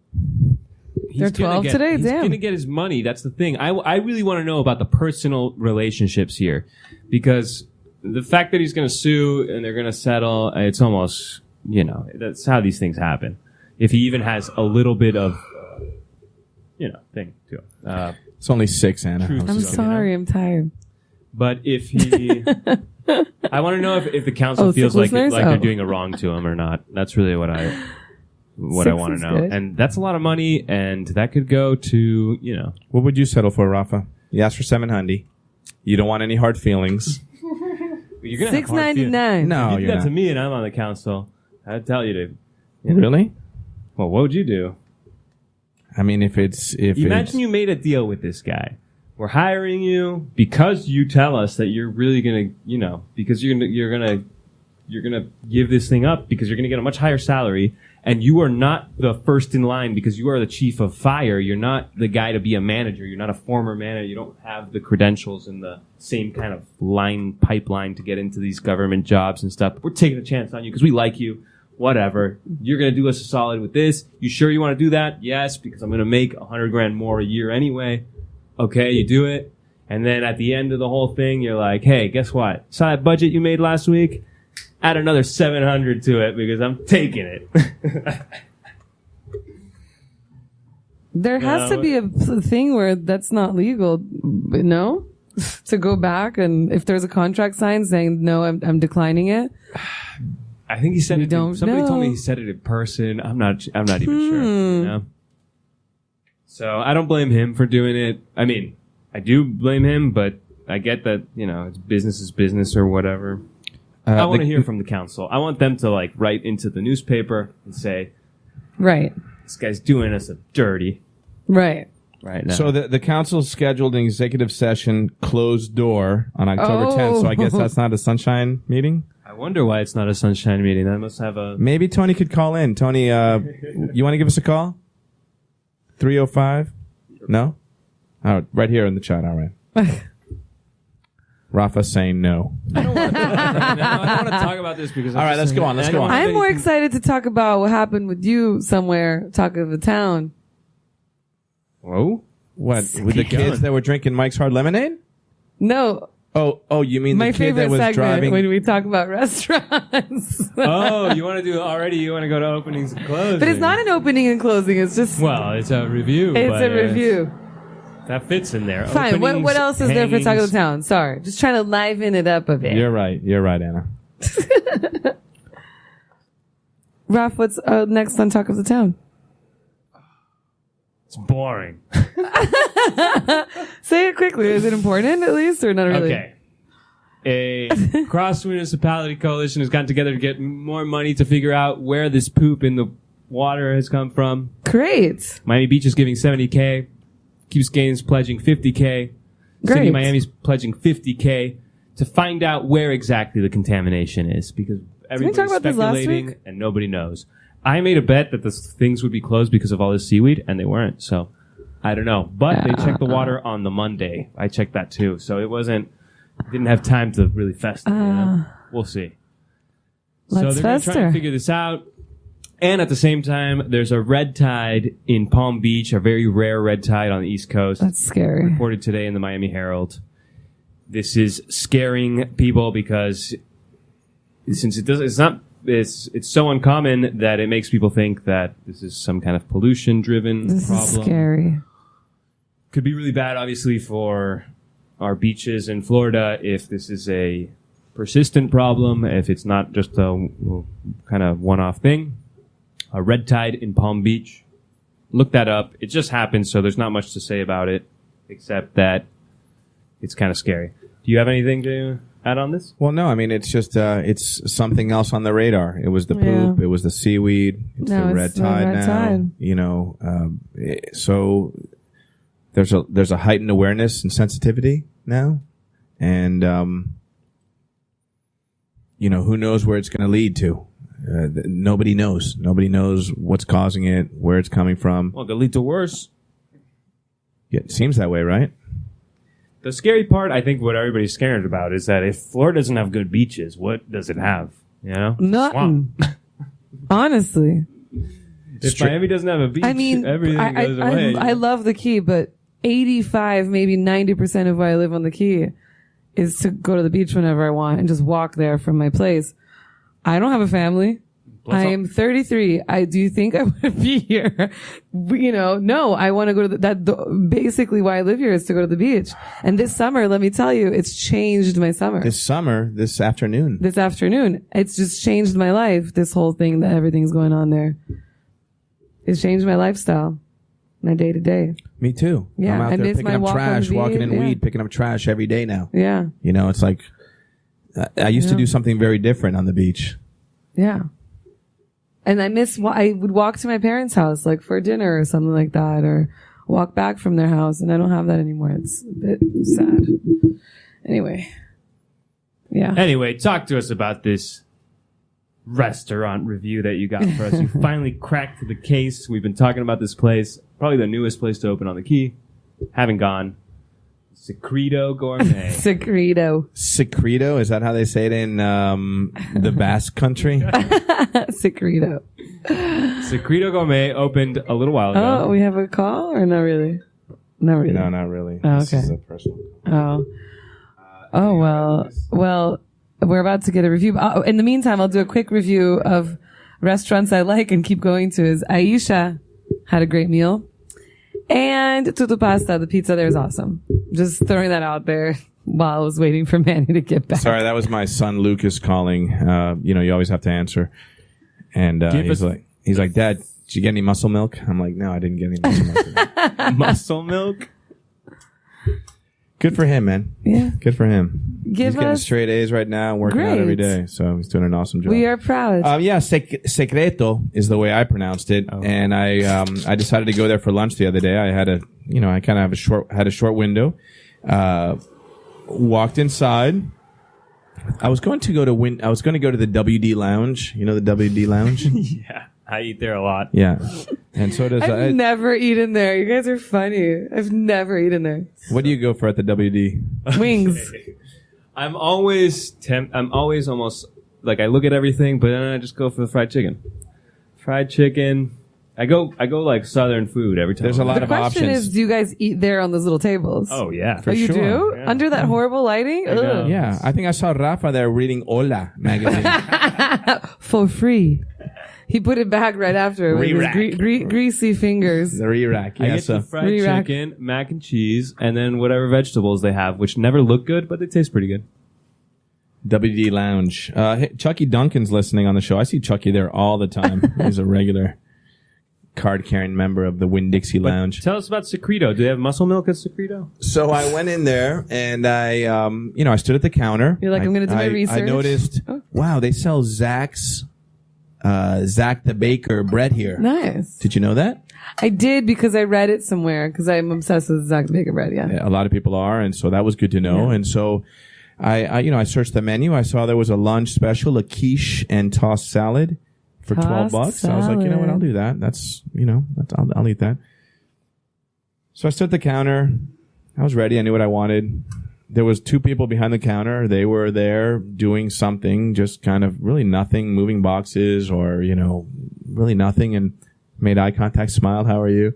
They're 12 today? He's Damn. going to get his money. That's the thing. I really want to know about the personal relationships here, because the fact that he's going to sue and they're going to settle, it's almost, that's how these things happen. If he even has a little bit of, thing to it. It's only 6, Anna. I'm sorry. I'm tired. But if he... I want to know if the council feels like they're doing a wrong to him or not. That's really what I want to know. Good. And that's a lot of money, and that could go to, What would you settle for, Rafa? You asked for $700. You don't want any hard feelings. You're gonna have hard feelings. $6.99. No, If you you're did that not. to me and I'm on the council, I'd tell you to. Really? Well, what would you do? I mean, Imagine you made a deal with this guy. We're hiring you because you tell us that you're really gonna, because you're gonna give this thing up because you're gonna get a much higher salary, and you are not the first in line because you are the chief of fire. You're not the guy to be a manager. You're not a former manager. You don't have the credentials and the same kind of pipeline to get into these government jobs and stuff. We're taking a chance on you because we like you. Whatever. You're going to do us a solid with this. You sure you want to do that? Yes, because I'm going to make $100,000 more a year anyway. Okay, you do it. And then at the end of the whole thing, you're like, hey, guess what? Saw that budget you made last week? Add another 700 to it because I'm taking it. There has to be a thing where that's not legal, no? To go back, and if there's a contract signed saying, no, I'm declining it. I think he said it. Somebody know. told me he said it in person. I'm not even sure. So I don't blame him for doing it. I mean, I do blame him, but I get that, it's business is business or whatever. I want to hear from the council. I want them to write into the newspaper and say, Right. this guy's doing us a dirty Right. right now. So the council scheduled an executive session closed door on October 10th, so I guess that's not a sunshine meeting? I wonder why it's not a sunshine meeting. That must have a... Maybe Tony could call in. Tony, you want to give us a call? 305? No? Oh, right here in the chat. All right. Rafa saying no. I don't want to talk about this because... All right, let's go on. Let's go on. I'm more excited to talk about what happened with you somewhere, talk of the town. Whoa? What? With the kids that were drinking Mike's Hard Lemonade? No. Oh, you mean My the kid that favorite was segment driving? when we talk about restaurants. Oh, you want to do already? You want to go to openings and closings? But it's not an opening and closing. It's just... Well, it's a review. It's but a review. That fits in there. Fine. What Openings, else is there for Talk of the hangings. Town? Sorry. Just trying to liven it up a bit. You're right, Anna. Raph, what's next on Talk of the Town? It's boring. Say it quickly. Is it important at least or not really? Okay. A cross-municipality coalition has gotten together to get more money to figure out where this poop in the water has come from. Great. Miami Beach is giving $70K. Key Biscayne's pledging $50K. City Great. of Miami's pledging $50K to find out where exactly the contamination is, because everybody's talk about this last speculating week? and nobody knows. I made a bet that the things would be closed because of all this seaweed, and they weren't. So I don't know. But they checked the water on the Monday. I checked that too. So it didn't have time to really fester. We'll see. So Let's they're going to try to fester. figure this out. And at the same time, there's a red tide in Palm Beach, a very rare red tide on the East Coast. That's scary. Reported today in the Miami Herald. This is scaring people because since it's so uncommon that it makes people think that this is some kind of pollution-driven This problem. is scary. Could be really bad, obviously, for our beaches in Florida if this is a persistent problem, if it's not just a kind of one-off thing. A red tide in Palm Beach look that up. It just happened, so there's not much to say about it, except that it's kind of scary. Do you have anything to add on this? Well, no, I mean, it's just, it's something else on the radar. It was the poop. Yeah. It was the seaweed. It's No, the red it's the tide red now. tide. You know, so there's a heightened awareness and sensitivity now. And, you know, who knows where it's going to lead to? Nobody knows. Nobody knows what's causing it, where it's coming from. Well, it could lead to worse. Yeah, it seems that way, right? The scary part, I think, what everybody's scared about is that if Florida doesn't have good beaches, what does it have? You know, Nothing. Honestly, if Miami doesn't have a beach, I mean, everything goes away. I love the Key, but 85, maybe 90% of why I live on the Key is to go to the beach whenever I want and just walk there from my place. I don't have a family. I am 33. Do you think I would be here? You know, no, I want to go to basically why I live here is to go to the beach. And this summer, let me tell you, it's changed my summer. This afternoon. This afternoon. It's just changed my life. This whole thing that everything's going on there. It's changed my lifestyle. My day to day. Me too. Yeah, I'm out I there miss picking my up walk on trash, the walking in beach, weed, picking up trash every day now. Yeah. You know, it's like, I used to do something very different on the beach. Yeah. And I would walk to my parents' house, like for dinner or something like that, or walk back from their house, and I don't have that anymore. It's a bit sad. Anyway. Yeah. Anyway, talk to us about this restaurant review that you got for us. You finally cracked the case. We've been talking about this place, probably the newest place to open on the Key. Haven't gone. Secreto Gourmet. Secreto? Is that how they say it in the Basque country? Secreto. Secreto Gourmet opened a little while ago. Oh, we have a call or not really? Not really. No, not really. Oh, This okay. is a personal. Well, we're about to get a review. In the meantime, I'll do a quick review of restaurants I like and keep going to. Is Aisha had a great meal. And Tutto Pasta, the pizza there is awesome. Just throwing that out there while I was waiting for Manny to get back. Sorry, that was my son Lucas calling. You know, you always have to answer. And he's like, Dad, did you get any muscle milk? I'm like, no, I didn't get any muscle milk. Muscle milk? Good for him, man. Yeah. Good for him. He's getting us straight A's right now, working out every Great. day. So he's doing an awesome job. We are proud. Yeah, Secreto is the way I pronounced it, and I decided to go there for lunch the other day. I had I kind of had a short window. Walked inside. I was going to go to the WD Lounge. You know the WD Lounge? Yeah. I eat there a lot. Yeah, and so does. I've never eaten there. You guys are funny. I've never eaten there. What do you go for at the WD? Wings. I'm always almost like I look at everything, but then I just go for the fried chicken. Fried chicken. I go like Southern food every time. There's a lot The of question options. is, do you guys eat there on those little tables? Oh yeah. Oh, you sure. do? Yeah. Under that horrible lighting? know. Ugh. Yeah, I think I saw Rafa there reading Hola magazine. For free. He put it back right after with his Re-rack. greasy fingers. the re-rack. I Yeah, get so the fried Re-rack. chicken, mac and cheese, and then whatever vegetables they have, which never look good, but they taste pretty good. WD Lounge. Hey, Chucky Duncan's listening on the show. I see Chucky there all the time. He's a regular card-carrying member of the Winn-Dixie Lounge. Tell us about Secreto. Do they have muscle milk at Secreto? So I went in there and I stood at the counter. You're like, I'm gonna do my I research. noticed, wow, they sell Zach the Baker bread here. Nice. Did you know that? I did because I read it somewhere because I'm obsessed with Zach Baker bread. Yeah. A lot of people are, and so that was good to know. Yeah. And so I searched the menu. I saw there was a lunch special, a quiche and tossed salad for Tossed $12. I was like, you know what, I'll do that. I'll eat that. So I stood at the counter. I was ready. I knew what I wanted. There was two people behind the counter. They were there doing something, just kind of really nothing, moving boxes or, really nothing, and made eye contact, smiled, how are you?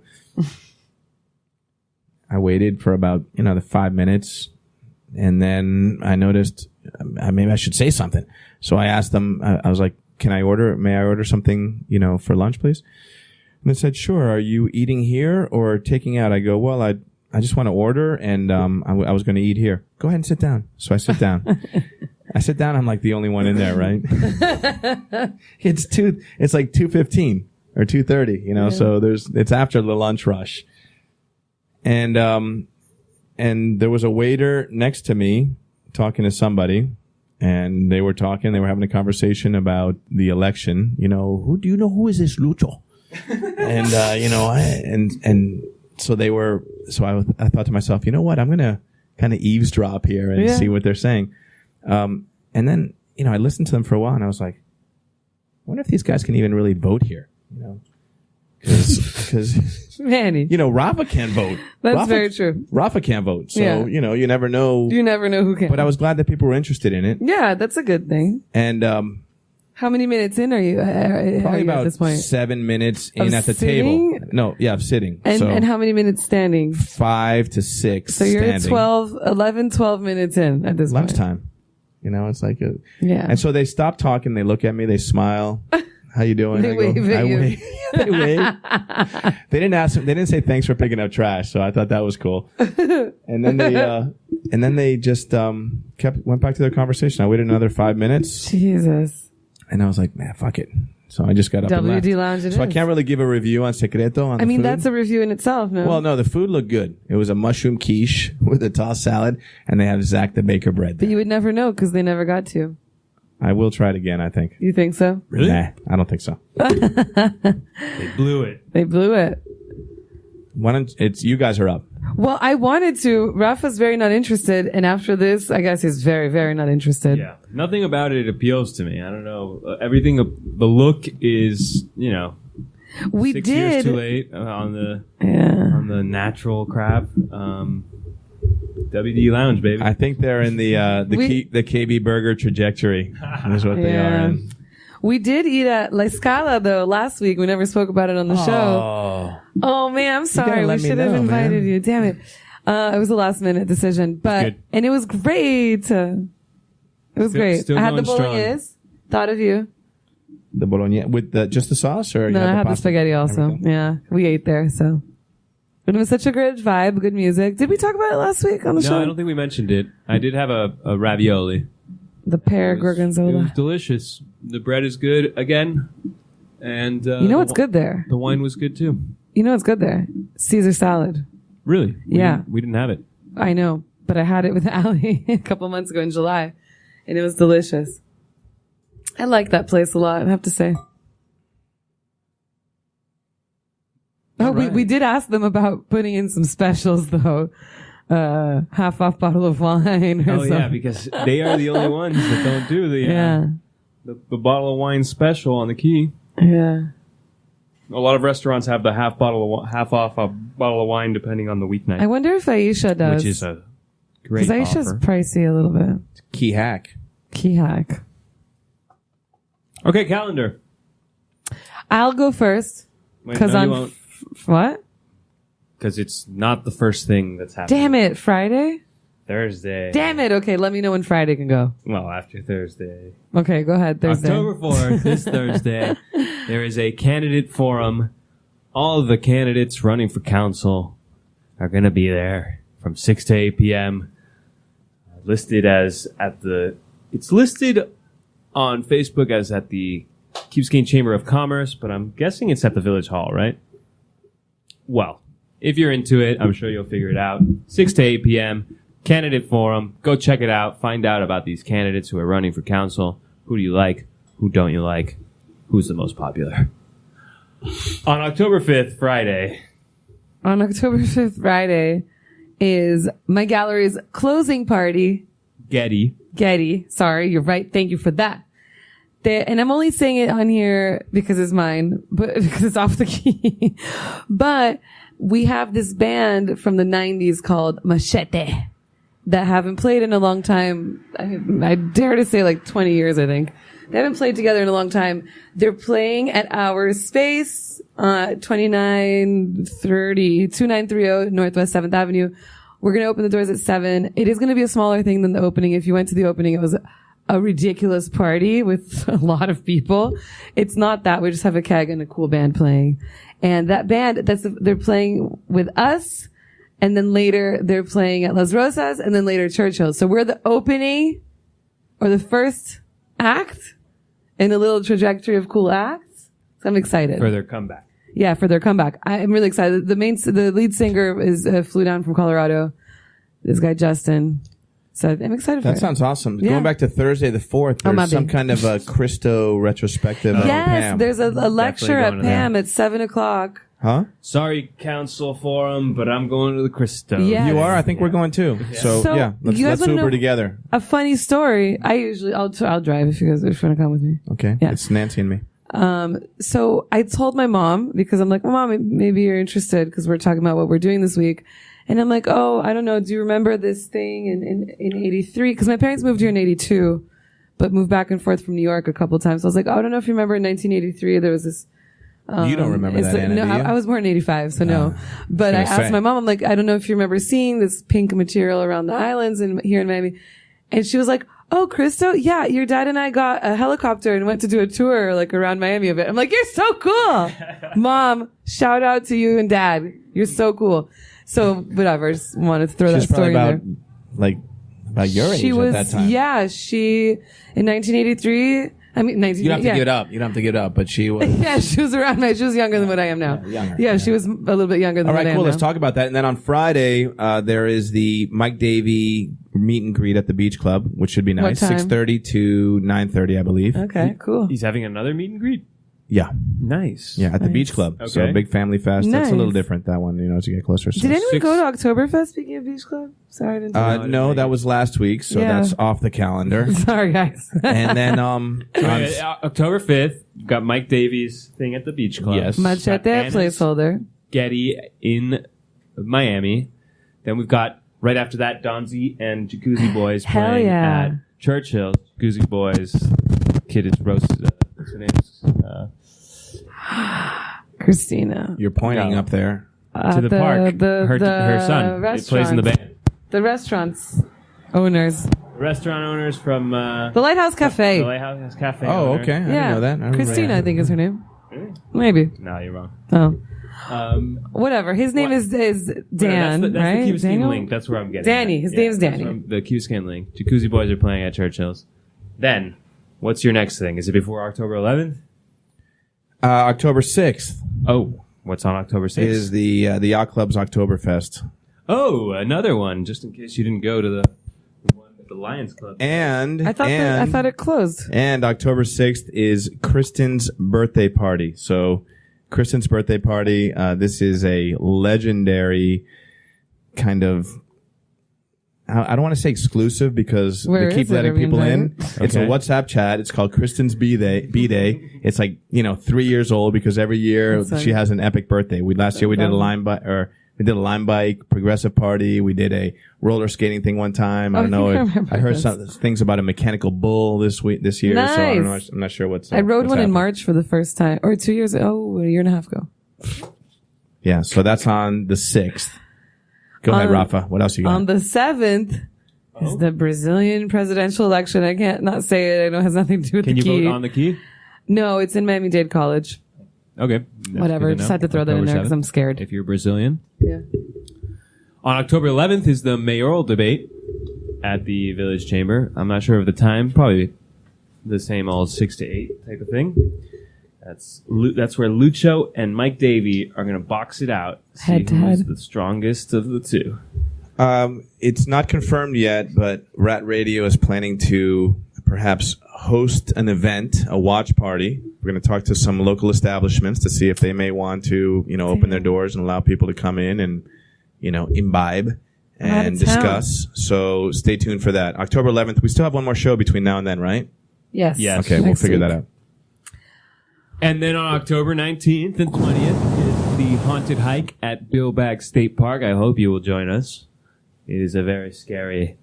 I waited for about, the 5 minutes, and then I noticed maybe I should say something. So I asked them, I was like, may I order something, for lunch, please? And they said, sure. Are you eating here or taking out? I go, well, I just want to order, and I was going to eat here. Go ahead and sit down. So I sit down. I sit down. I'm like the only one in there, right? It's like 2:15. or 2:30. You know, so it's after the lunch rush, and there was a waiter next to me talking to somebody, and they were having a conversation about the election. You know, who is this Lucho? And you know, I thought to myself, you know what, I'm gonna kind of eavesdrop here and see what they're saying. And then, you know, I listened to them for a while and I was like, I wonder if these guys can even really vote here, you know, because Manny, you know, Rafa can't vote. That's very true. Rafa can't vote. So, you know, you never know. You never know who can. But I was glad that people were interested in it. Yeah, that's a good thing. And, how many minutes in are you? Probably about at this point? 7 minutes in Of at the sitting? table. No, yeah, of sitting. And how many minutes standing? 5 to 6 So you're standing. 12 minutes in at this point. Lunchtime. You know, it's like Yeah. And so they stop talking. They look at me. They smile. How you doing? They wave at you. Wave. They wave. They didn't ask. They didn't say thanks for picking up trash. So I thought that was cool. And then they just went back to their conversation. I waited another 5 minutes. Jesus. And I was like, man, fuck it. So I just got up and left. WD Lounge it So I is. can't really give a review on Secreto. On I mean, the food. that's a review in itself, no? Well, no, the food looked good. It was a mushroom quiche with a tossed salad, and they have Zach the Baker bread But there. you would never know because they never got to. I will try it again, I think. You think so? Really? Nah, I don't think so. They blew it. They blew it. Why don't you guys are up. Well, I wanted to. Rafa's very not interested. And after this, I guess he's very, very not interested. Yeah, nothing about it appeals to me. I don't know. Everything, the look is, you know, We 6 years did. too late on the natural crab. WD Lounge, baby. I think they're in the KB Burger trajectory. Is what they are in. We did eat at La Scala, though, last week. We never spoke about it on the show. Oh, man, I'm sorry. let We me should have know, invited man. you. Damn it. It was a last-minute decision. Good. And it was great. It was great. still I had the going strong. bolognese. Thought of you. The bologna with just the sauce, or you No, I had the pasta? spaghetti also. Everything? Yeah, we ate there, so. But it was such a good vibe, good music. Did we talk about it last week on the show? No, I don't think we mentioned it. I did have a ravioli. The pear It was gorgonzola. delicious. The bread is good again, and You know what's good there? The wine was good too. You know what's good there? Caesar salad. Really? Yeah. We didn't have it. I know, but I had it with Ali a couple months ago in July, and it was delicious. I like that place a lot, I have to say. Oh, right. we did ask them about putting in some specials, though. Half off bottle of wine or Oh something. yeah, because they are the only ones that don't do the the bottle of wine special on the key. Yeah. A lot of restaurants have the half off a bottle of wine depending on the weeknight, I wonder if Aisha does. which is a great Because Aisha's offer. pricey a little bit. Key hack. Key hack. Okay, calendar. I'll go first. Wait, Because no, you on won't, what? because it's not the first thing that's happening. Damn it, Friday? Thursday. Damn it. Okay, let me know when Friday can go. Well, after Thursday. Okay, go ahead. Thursday. October 4th, this Thursday, there is a candidate forum. All of the candidates running for council are going to be there from 6 to 8 p.m. Listed as it's listed on Facebook as at the Key Biscayne Chamber of Commerce, but I'm guessing it's at the Village Hall, right? Well, if you're into it, I'm sure you'll figure it out. 6 to 8 p.m. Candidate forum. Go check it out. Find out about these candidates who are running for council. Who do you like? Who don't you like? Who's the most popular? On October 5th, Friday. On October 5th, Friday, is my gallery's closing party. Getty. Sorry, you're right. Thank you for that. And I'm only saying it on here because it's mine, but because it's off the key. But we have this band from the 90s called Machete that haven't played in a long time. I dare to say like 20 years, I think. They haven't played together in a long time. They're playing at our space, 2930 Northwest 7th Avenue. We're going to open the doors at 7. It is going to be a smaller thing than the opening. If you went to the opening, it was a ridiculous party with a lot of people. It's not that. We just have a keg and a cool band playing. And that band, they're playing with us. And then later they're playing at Las Rosas and then later Churchill. So we're the opening or the first act in a little trajectory of cool acts. So I'm excited. For their comeback. Yeah, for their comeback. I'm really excited. The lead singer flew down from Colorado. This guy, Justin. So I'm excited for it. That sounds awesome. Yeah. Going back to Thursday the 4th, there's some kind of a Christo retrospective. of Yes, Pam. there's a lecture at going to Pam at 7:00. Huh? Sorry, Council Forum, but I'm going to the Christo. Yeah. You are? I think we're going too. So, So, yeah, you guys let's wanna Uber know- together. A funny story. I'll drive if you guys want to come with me. Okay. Yeah. It's Nancy and me. So I told my mom, because I'm like, well, Mom, maybe you're interested because we're talking about what we're doing this week. And I'm like, oh, I don't know. Do you remember this thing in 83? Because my parents moved here in 82, but moved back and forth from New York a couple of times. So I was like, oh, I don't know if you remember in 1983, there was this. You don't remember that, Anna, No, do you? I was born in 85, so no. But I gonna asked say. my mom, I'm like, I don't know if you remember seeing this pink material around the islands and here in Miami. And she was like, oh, Christo, yeah, your dad and I got a helicopter and went to do a tour like around Miami of it. I'm like, you're so cool. Mom, shout out to you and Dad. You're so cool. So whatever, just wanted to throw She's that story probably in there. about your age She was, at that time. yeah, in 1983, I mean, 19, You don't have to yeah. give it up. You don't have to give it up, but she was. Yeah, she was around she was younger than what I am now. younger. Yeah, she was a little bit younger than All what right, I am cool. Let's now. talk about that. And then on Friday, there is the Mike Davey meet and greet at the Beach Club, which should be nice. What time? 6:30 to 9:30, I believe. Okay, cool. He's having another meet and greet. Yeah, Nice. yeah, at the Beach Club. So Okay. big family fest. That's a little Nice. different. That one, as you get closer. So. Did anyone Six- go to Oktoberfest speaking of Beach Club? Sorry, I didn't tell you. No, that was last week, so Yeah. that's off the calendar. Sorry, guys. And then October 5th, we've got Mike Davies thing at the Beach Club. Yes. Machete Anna's placeholder. Getty in Miami. Then we've got, right after that, Donzi and Jacuzzi Boys Hell playing yeah. at Churchill. Jacuzzi Boys. Kid is roasted. What's her name? Christina. you're pointing No. up there. To the park. Her son. It plays in the band. The restaurants owners. Restaurant owners from The Lighthouse the Cafe. Lighthouse Cafe. Oh, owner. okay. I didn't Yeah. know that. I remember Christina, that. I think is her name. Really? Maybe. No, you're wrong. Oh. Whatever. His name is Dan, that's right? the Key Biscayne Daniel? link. That's where I'm getting. Danny. at. His name's that's Danny. where the Key Biscayne link. Jacuzzi Boys are playing at Churchill's. Then, what's your next thing? Is it before October 11th? October 6th Oh, what's on October 6th? is the Yacht Club's Oktoberfest. Oh, another one, just in case you didn't go to the one at the Lions Club. And I thought it closed. And October 6th is Kristen's birthday party. So, Kristen's birthday party, this is a legendary kind of, I don't want to say exclusive because Where they keep is it? letting Are we people in. invited? It's a Okay. WhatsApp chat. It's called Kristen's B-Day. It's like, 3 years old because every year That's she right. has an epic birthday. Last year we did a line bike, progressive party. We did a roller skating thing one time. I Oh, don't I know. think I remember I heard this. some things about a mechanical bull this year. So I don't know. Nice. I'm not sure what's. I rode what's one in happening. March for the first time, or 2 years. Oh, a year and a half ago. Yeah, so that's on the 6th. Go ahead, Rafa. What else you got? On the 7th is the Brazilian presidential election. I can't not say it. I know it has nothing to do with Can the you key. vote on the key? No, it's in Miami-Dade College. Okay. That's Whatever. good to Just know. had to throw that in October there because 7th, I'm scared. if you're Brazilian. Yeah. On October 11th is the mayoral debate at the Village Chamber. I'm not sure of the time. Probably the same old 6 to 8 type of thing. That's where Lucho and Mike Davey are going to box it out. See Head to who's head. the strongest of the two. It's not confirmed yet, but Rat Radio is planning to perhaps host an event, a watch party. We're going to talk to some local establishments to see if they may want to, open their doors and allow people to come in and, imbibe out and of town. discuss. So stay tuned for that. October 11th. We still have one more show between now and then, right? Yes. Yes. Okay, we'll Next figure week. that out. And then on October 19th and 20th is the haunted hike at Billbag State Park. I hope you will join us. It is a very scary,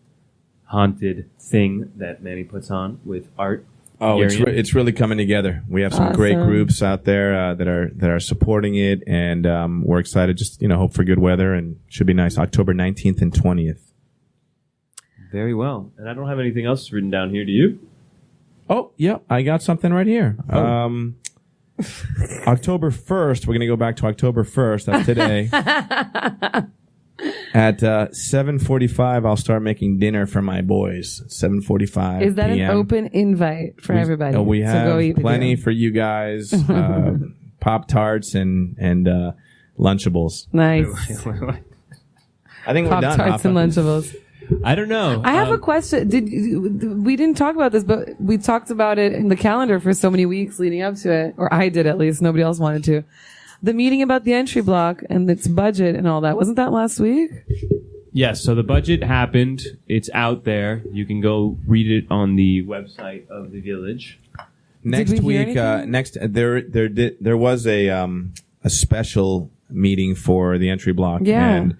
haunted thing that Manny puts on with art. Oh, it's Arian. it's really coming together. We have some great Awesome. groups out there that are supporting it, and we're excited. Just hope for good weather, and should be nice. October 19th and 20th. Very well. And I don't have anything else written down here. Do you? Oh, yeah, I got something right here. October 1st. We're gonna go back to October 1st. That's today. At 7:45, I'll start making dinner for my boys. 7:45. Is that PM. an open invite for everybody? We to have go eat with plenny you? for you guys. Pop-Tarts and Lunchables. Nice. I think we're done. Pop-Tarts and Lunchables. I don't know. I have a question. We didn't talk about this, but we talked about it in the calendar for so many weeks leading up to it, or I did at least. Nobody else wanted to. The meeting about the entry block and its budget and all that. Wasn't that last week? Yes, so the budget happened. It's out there. You can go read it on the website of the village. Next Did we hear week, anything? there was a special meeting for the entry block. Yeah. And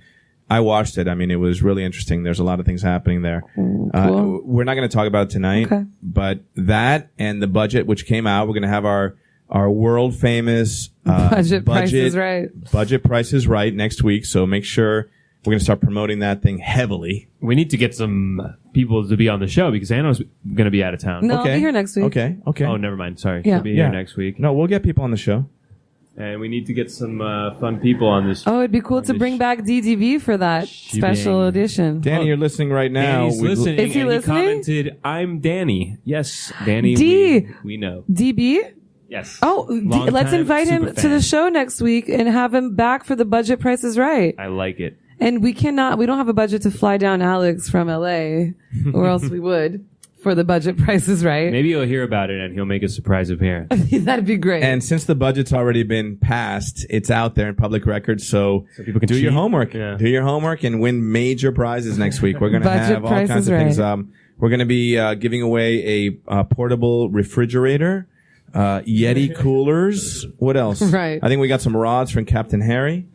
I watched it. I mean, it was really interesting. There's a lot of things happening there. Cool. We're not going to talk about it tonight, Okay. but that and the budget, which came out, we're going to have our world famous Budget Price is Right. Budget Price is Right next week. So make sure we're going to start promoting that thing heavily. We need to get some people to be on the show because Anna's going to be out of town. No, I'll be here next week. Okay. Oh, never mind. Sorry. Yeah. She'll be here next week. No, we'll get people on the show. And we need to get some fun people on this. Oh, it'd be cool to bring back DDV for that special edition. Danny, you're listening right now. Danny's listening. Is he and listening? He commented, "I'm Danny." Yes, Danny. D. We know. DB? Yes. Oh, Long let's time invite him super to the fan. show next week and have him back for the Budget Price is Right. I like it. And we don't have a budget to fly down Alex from LA, or else we would, for the Budget Price is Right. Maybe you'll hear about it and he'll make a surprise appearance. That'd be great. And since the budget's already been passed, it's out there in public record. So people can do your cheat. homework. Yeah. Do your homework and win major prizes next week. We're going to Budget have all Price kinds is of things. Right. We're going to be giving away a portable refrigerator, Yeti coolers. What else? Right. I think we got some rods from Captain Harry.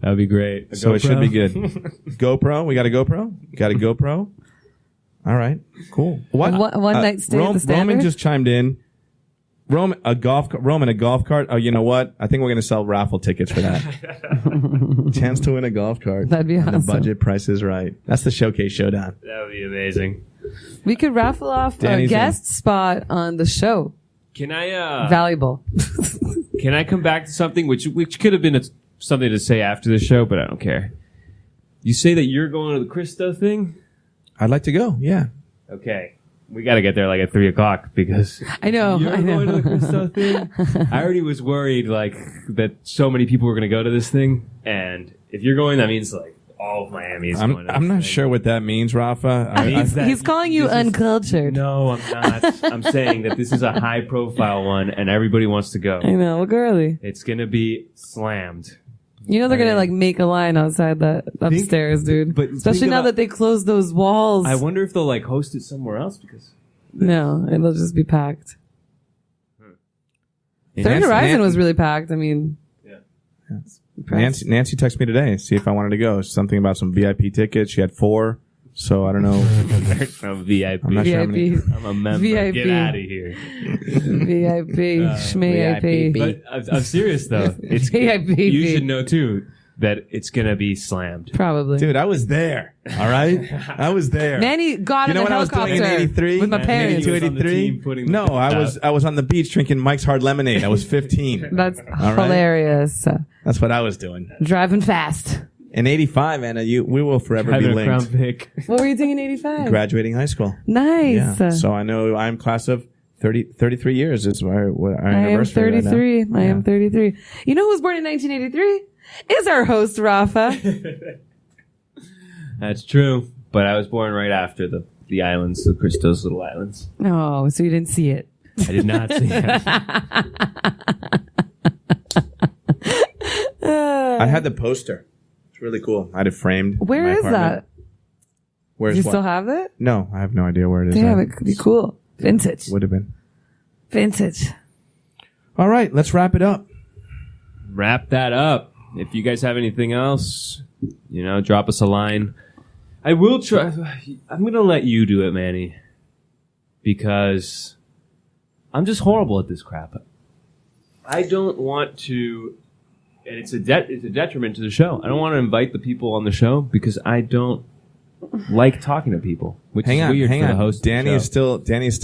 That'd be great. So it should be good. GoPro. We got a GoPro. Got a GoPro. All right. Cool. What? One night stay at the Standard? Roman just chimed in. Roman, a golf cart. Oh, you know what? I think we're going to sell raffle tickets for that. Chance to win a golf cart. That'd be And awesome. The budget price is right. That's the showcase showdown. That would be amazing. We could raffle off Danny's a guest spot on the show. Can I? Valuable. Can I come back to something which could have been something to say after the show, but I don't care. You say that you're going to the Christo thing? I'd like to go. Yeah. Okay. We got to get there like at 3:00 because I know. you're going to the Christo thing. I already was worried like that so many people were going to go to this thing, and if you're going, that means like all of Miami is going. To I'm this not thing. sure what that means, Rafa. It means that He's calling you this is- uncultured. No, I'm not. I'm saying that this is a high profile one, and everybody wants to go. I know. Look early. It's going to be slammed. You know they're gonna like make a line outside that upstairs, dude. but Especially think now about- that they closed those walls. I wonder if they'll like host it somewhere else because No, it'll just be packed. Third Horizon was really packed. I mean, impressed. Nancy texted me today, see if I wanted to go. Something about some VIP tickets. She had 4. So I don't know. there's no VIP. I'm not sure how many. VIP, I'm a member. VIP. Get out of here. VIP, schmee But I'm serious though. It's VIP. You should know too that it's gonna be slammed. Probably. Dude, I was there. All right? I was there. Manny got You know in a what I was doing helicopter in 83? with my Manny parents. was on the 82, team putting the No, I was on the beach drinking Mike's Hard Lemonade. I was 15. That's right. hilarious. That's what I was doing. Driving fast. In 85, Anna, we will forever be Having a crown linked. pick. What were you doing in 85? Graduating high school. Nice. Yeah. So I know I'm class of 33 years. It's our I am anniversary. right now. 33. I am 33. You know who was born in 1983? Is our host, Rafa. That's true. But I was born right after the islands, the Christos little islands. Oh, so you didn't see it. I did not see it. I had the poster. It's really cool. I had it framed. in Where my is apartment. that? Where's Do you what? still have it? No, I have no idea where it is. Damn, it could be cool. Vintage. Would have been. Vintage. All right, let's wrap it up. Wrap that up. If you guys have anything else, drop us a line. I will try. I'm going to let you do it, Manny, because I'm just horrible at this crap. I don't want to, and it's a detriment to the show. I don't want to invite the people on the show because I don't like talking to people, which Hang is on, weird hang for on. the host. Danny is still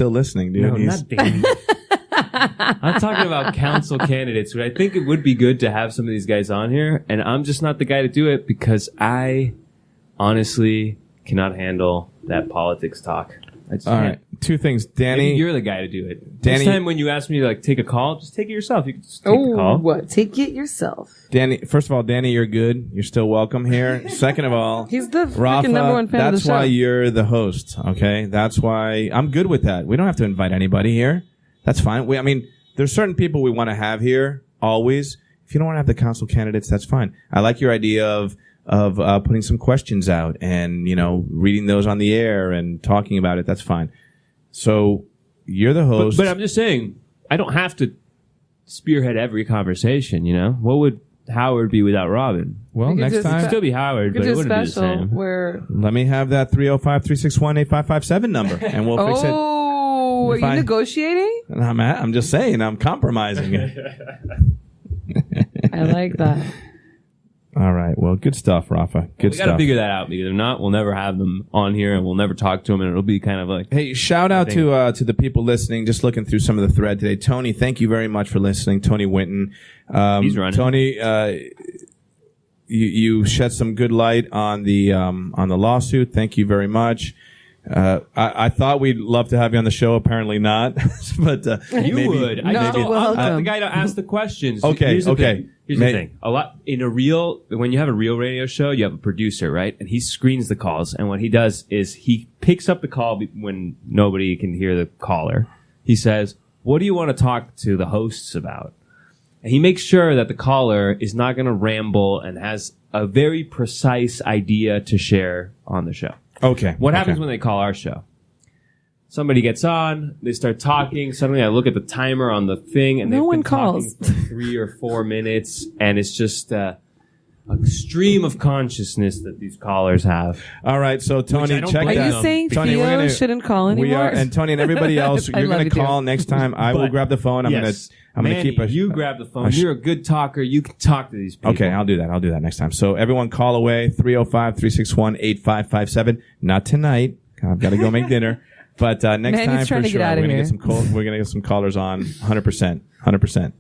listening, dude. No, not Danny. I'm talking about council candidates. But I think it would be good to have some of these guys on here, and I'm just not the guy to do it because I honestly cannot handle that politics talk. I just All can't. right. Two things, Danny. Maybe you're the guy to do it. Danny- Next time when you ask me to take a call, just take it yourself. You can just take the call. What? Take it yourself. Danny, first of all, Danny, you're good. You're still welcome here. Second of all, He's the Rafa, freaking number one fan of the that's show. why you're the host, okay? That's why I'm good with that. We don't have to invite anybody here. That's fine. I mean, there's certain people we want to have here always. If you don't want to have the council candidates, that's fine. I like your idea of putting some questions out and, reading those on the air and talking about it. That's fine. So you're the host. But I'm just saying, I don't have to spearhead every conversation, What would Howard be without Robin? Well, You could next just- time, It'd still be Howard, Could but it do wouldn't be the special same. where. let me have that 305-361-8557 number, and we'll fix it. Oh, are If you I- negotiating? And I'm just saying, I'm compromising it. I like that. All right. Well, good stuff, Rafa. Good We got to stuff. figure that out because if not, we'll never have them on here and we'll never talk to them, and it'll be kind of like, Hey, shout out to the people listening. Just looking through some of the thread today. Tony, thank you very much for listening. Tony Winton. He's running. Tony, you shed some good light on the lawsuit. Thank you very much. I thought we'd love to have you on the show. Apparently not, but you maybe, would. No, I'm welcome. the guy to ask the questions. Okay, Here's the okay. thing. Here's May- the thing. When you have a real radio show, you have a producer, right? And he screens the calls. And what he does is he picks up the call when nobody can hear the caller. He says, "What do you want to talk to the hosts about?" And he makes sure that the caller is not going to ramble and has a very precise idea to share on the show. Okay. What happens okay. when they call our show? Somebody gets on, they start talking. Suddenly I look at the timer on the thing and No they've one been talking calls. for 3 or 4 minutes, and it's just a stream of consciousness that these callers have. All right. So I Tony, don't check blame Are that. you them. saying Tony, Theo we're gonna- shouldn't call anymore? We are, and Tony and everybody else, I you're love going you, to Theo. call next time. I will But- grab the phone. I'm Yes. going to Manny, keep a. you grab the phone. You're a good talker. You can talk to these people. Okay, I'll do that. I'll do that next time. So everyone call away 305-361-8557. Not tonight. I've got to go make dinner. But next Manny's time trying for to sure. get out We're of gonna here. get some we're going to get some callers on 100%. 100%.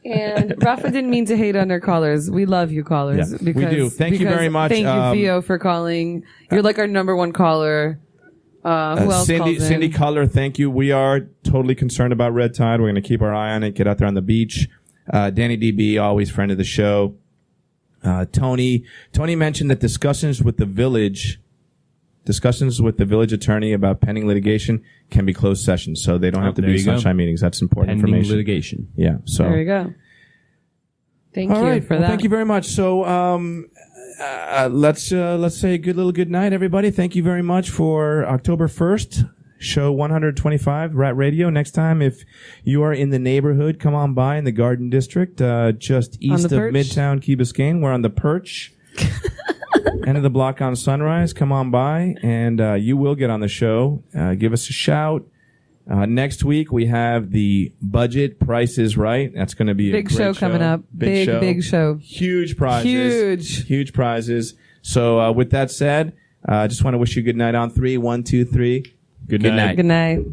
And Rafa didn't mean to hate on our callers. We love you, callers. Yeah, we because, do. Thank you because- very much. Thank you, Theo, for calling. You're like our number one caller. Who else Cindy calls in? Cindy Culler, thank you. We are totally concerned about red tide. We're going to keep our eye on it. Get out there on the beach. Danny DB, always friend of the show. Tony mentioned that discussions with the village attorney about pending litigation can be closed sessions, so they don't have to there do you go. sunshine meetings. That's important Pending information. litigation. Yeah. So There you go. Thank all you right. for Well, that. thank you very much. So let's say a good night, everybody. Thank you very much for October 1st. Show 125, Rat Radio. Next time, if you are in the neighborhood, come on by in the Garden District, just east of Perch? Midtown Key Biscayne. We're on the Perch. End of the block on Sunrise. Come on by, and you will get on the show. Give us a shout. Next week, we have the budget Price is Right. That's going to be Big a great show coming up. Big show. Huge prizes. Huge prizes. So with that said, I just want to wish you a good night on 3. 1, 2, 3. Good night. Good night.